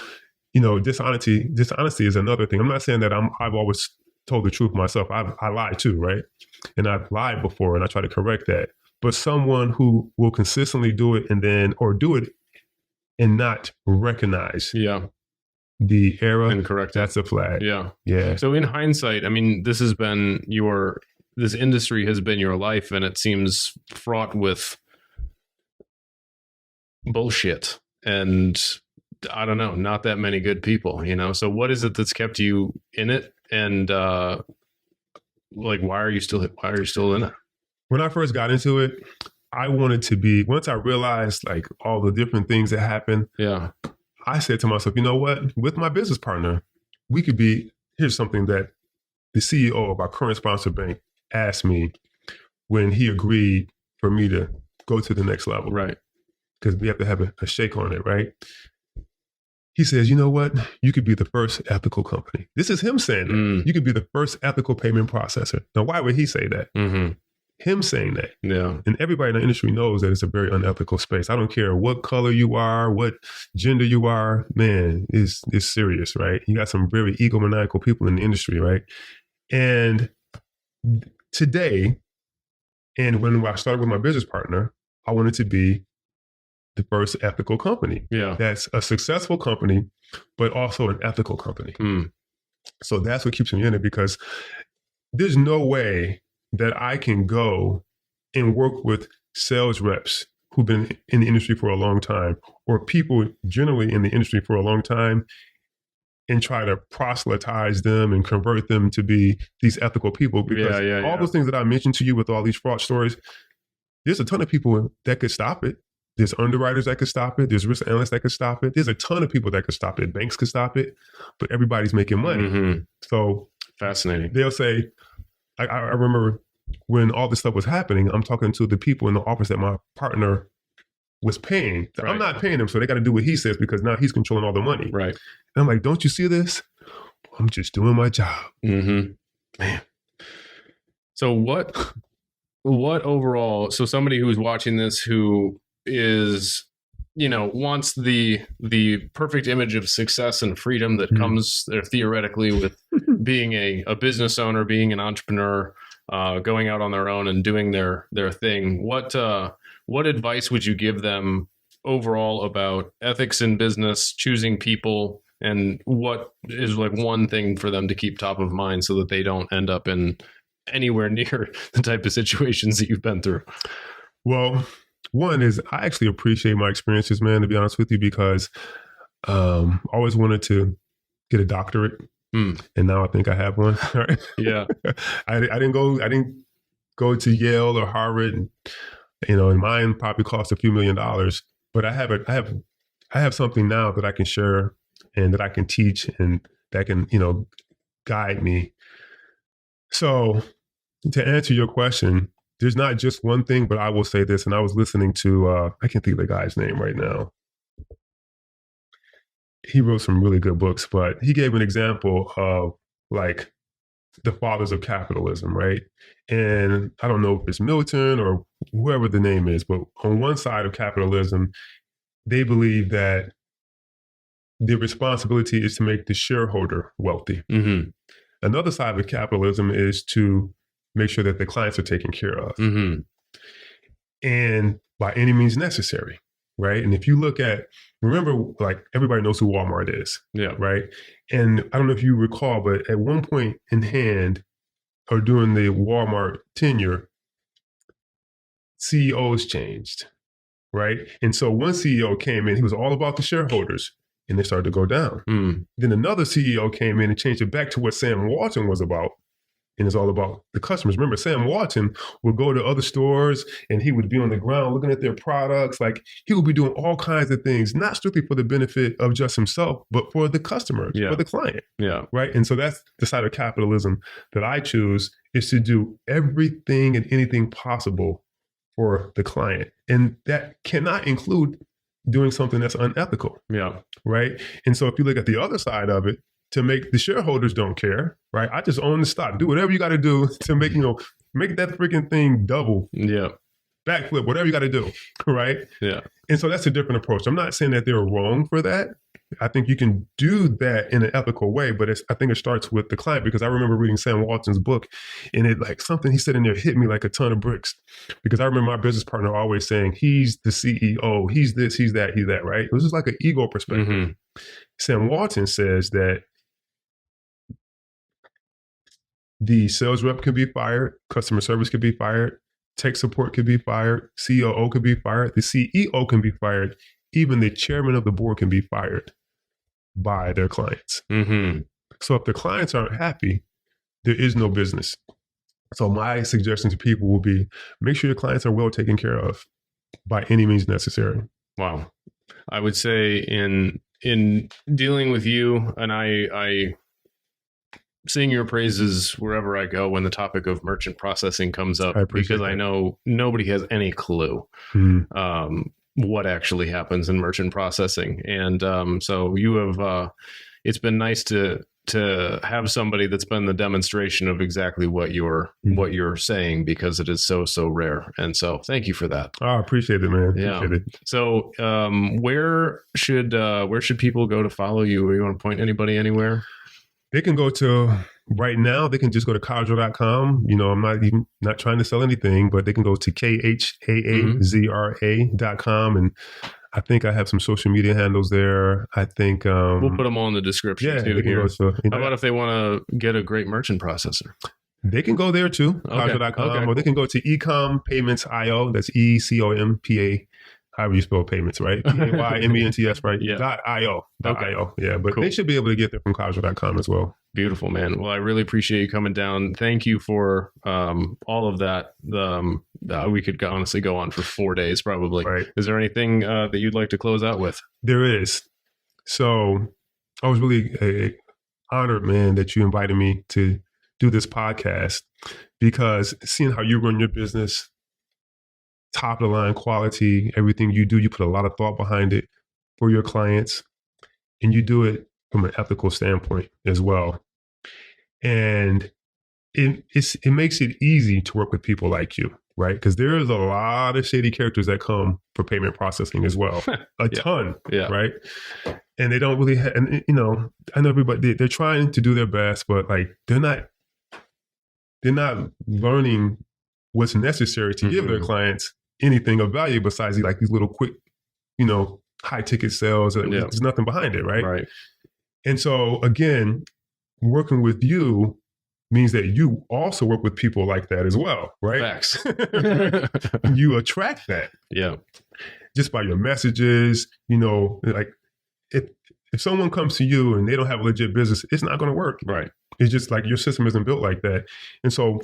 dishonesty is another thing. I'm not saying that I've always told the truth myself. I lie too, right? And I've lied before and I try to correct that. But someone who will consistently do it or do it and not recognize the error and correct that's a flag. Yeah. So in hindsight, I mean, this industry has been your life, and it seems fraught with bullshit and I don't know, not that many good people, So what is it that's kept you in it? And why are you still in it? When I first got into it, I wanted to be, once I realized like all the different things that happen, I said to myself, you know what, with my business partner, we could be, here's something that the CEO of our current sponsor bank asked me when he agreed for me to go to the next level. Right. Because we have to have a shake on it, right? He says, you know what? You could be the first ethical company. This is him saying that. You could be the first ethical payment processor. Now, why would he say that? Him saying that. Yeah. And everybody in the industry knows that it's a very unethical space. I don't care what color you are, what gender you are, man, it's serious, right? You got some very egomaniacal people in the industry, right? And today, and when I started with my business partner, I wanted to be the first ethical company. Yeah. That's a successful company, but also an ethical company. So that's what keeps me in it, because there's no way that I can go and work with sales reps who've been in the industry for a long time, or people generally in the industry for a long time, and try to proselytize them and convert them to be these ethical people. Because all those things that I mentioned to you with all these fraud stories, there's a ton of people that could stop it. There's underwriters that could stop it. There's risk analysts that could stop it. There's a ton of people that could stop it. Banks could stop it, but everybody's making money. So fascinating. They'll say, I remember when all this stuff was happening, I'm talking to the people in the office that my partner was paying. I'm not paying him, so they got to do what he says because now he's controlling all the money. Right. And I'm like, don't you see this? I'm just doing my job. Man. So what overall, so somebody who's watching this who is, wants the perfect image of success and freedom that comes there theoretically with being a business owner, being an entrepreneur, going out on their own and doing their thing. What advice would you give them overall about ethics in business, choosing people, and what is like one thing for them to keep top of mind so that they don't end up in anywhere near the type of situations that you've been through? Well, one is I actually appreciate my experiences, man, to be honest with you, because I always wanted to get a doctorate. And now I think I have one. Yeah. I didn't go to Yale or Harvard, and mine probably cost a few $1,000,000, but I have something now that I can share and that I can teach and that can, guide me. So to answer your question, there's not just one thing, but I will say this, and I was listening to, I can't think of the guy's name right now. He wrote some really good books, but he gave an example of like the fathers of capitalism, right? And I don't know if it's Milton or whoever the name is, but on one side of capitalism, they believe that the responsibility is to make the shareholder wealthy. Another side of capitalism is to make sure that the clients are taken care of. And by any means necessary, right? And if you look at, remember, like everybody knows who Walmart is, right? And I don't know if you recall, but at one point in hand, or during the Walmart tenure, CEOs changed, right? And so one CEO came in, he was all about the shareholders, and they started to go down. Then another CEO came in and changed it back to what Sam Walton was about, and it's all about the customers. Remember, Sam Walton would go to other stores and he would be on the ground looking at their products. Like he would be doing all kinds of things, not strictly for the benefit of just himself, but for the customers, for the client. Right. And so that's the side of capitalism that I choose, is to do everything and anything possible for the client. And that cannot include doing something that's unethical. Right. And so if you look at the other side of it, to make the shareholders don't care, right? I just own the stock. Do whatever you got to do to make, make that freaking thing double. Backflip, whatever you got to do, right? And so that's a different approach. I'm not saying that they're wrong for that. I think you can do that in an ethical way, but I think it starts with the client, because I remember reading Sam Walton's book, and it like something he said in there hit me like a ton of bricks, because I remember my business partner always saying, he's the CEO, he's this, he's that, right? It was just like an ego perspective. Sam Walton says that the sales rep could be fired, customer service could be fired, tech support could be fired, COO could be fired, the CEO can be fired, even the chairman of the board can be fired by their clients. So if the clients aren't happy, there is no business. So my suggestion to people will be, make sure your clients are well taken care of by any means necessary. Wow. I would say in dealing with you, and I sing your praises wherever I go when the topic of merchant processing comes up, because I know nobody has any clue what actually happens in merchant processing. And so you have, it's been nice to have somebody that's been the demonstration of exactly what you're saying, because it is so rare. And so thank you for that. I appreciate it, man. Appreciate it. So where should people go to follow you? You want to point anybody anywhere? They can go to, right now, they can just go to Khaazra.com. I'm not trying to sell anything, but they can go to KHAAZRA.com. And I think I have some social media handles there. I think we'll put them all in the description too. Here. How about if they want to get a great merchant processor? They can go there too, Khaazra.com, or they can go to Ecom Payments IO. That's ECOMPA however you spell payments, right? PAYMENTS, right? Yeah. .io. Okay. .io. Yeah, but Cool. they should be able to get there from Khaazra.com as well. Beautiful, man. Well, I really appreciate you coming down. Thank you for all of that. We could honestly go on for 4 days probably. Right. Is there anything that you'd like to close out with? There is. So I was really honored, man, that you invited me to do this podcast, because seeing how you run your business, top of the line quality, everything you do, you put a lot of thought behind it for your clients, and you do it from an ethical standpoint as well. And it makes it easy to work with people like you, right? Because there is a lot of shady characters that come for payment processing as well, a ton, right? And they don't really have, and you know, I know everybody, they're trying to do their best, but like they're not learning what's necessary to give their clients anything of value besides like these little quick, you know, high ticket sales. There's nothing behind it, right? Right. And so again, working with you means that you also work with people like that as well, right? Facts. You attract that. Yeah. Just by your messages, you know, like if someone comes to you and they don't have a legit business, it's not going to work. Right. It's just like your system isn't built like that. And so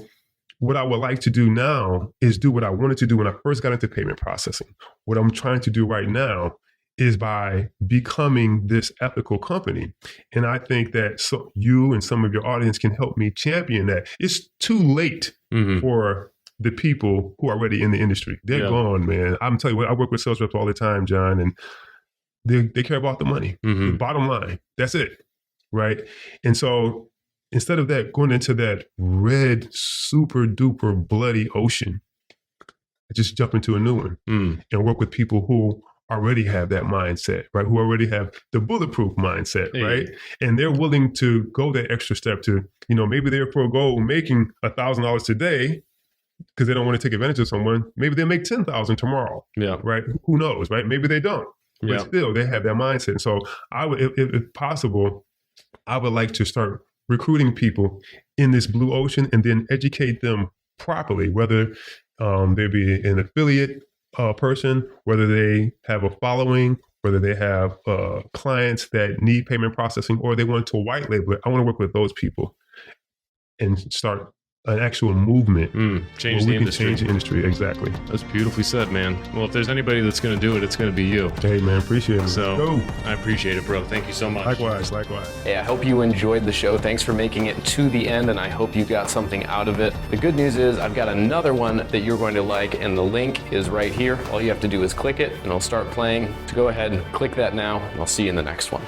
what I would like to do now is do what I wanted to do when I first got into payment processing. What I'm trying to do right now is by becoming this ethical company. And I think that you and some of your audience can help me champion that. It's too late for the people who are already in the industry. They're gone, man. I'm telling you what, I work with sales reps all the time, John, and they care about the money. The bottom line. That's it. Right. And so instead of that, going into that red, super duper bloody ocean, I just jump into a new one and work with people who already have that mindset, right? Who already have the bulletproof mindset, right? And they're willing to go that extra step to, you know, maybe they're forego making $1,000 today because they don't want to take advantage of someone. Maybe they make $10,000 tomorrow, right? Who knows, right? Maybe they don't, but still they have that mindset. And so I would, if possible, I would like to start recruiting people in this blue ocean and then educate them properly, whether they be an affiliate person, whether they have a following, whether they have clients that need payment processing, or they want to white label it. I want to work with those people and start an actual movement. Change the industry. Change the industry, exactly. That's beautifully said, man. Well, if there's anybody that's going to do it, it's going to be you. Hey, man, appreciate it. So I appreciate it, bro. Thank you so much. Likewise. Hey, I hope you enjoyed the show. Thanks for making it to the end, and I hope you got something out of it. The good news is I've got another one that you're going to like, and the link is right here. All you have to do is click it, and it'll start playing. So go ahead and click that now, and I'll see you in the next one.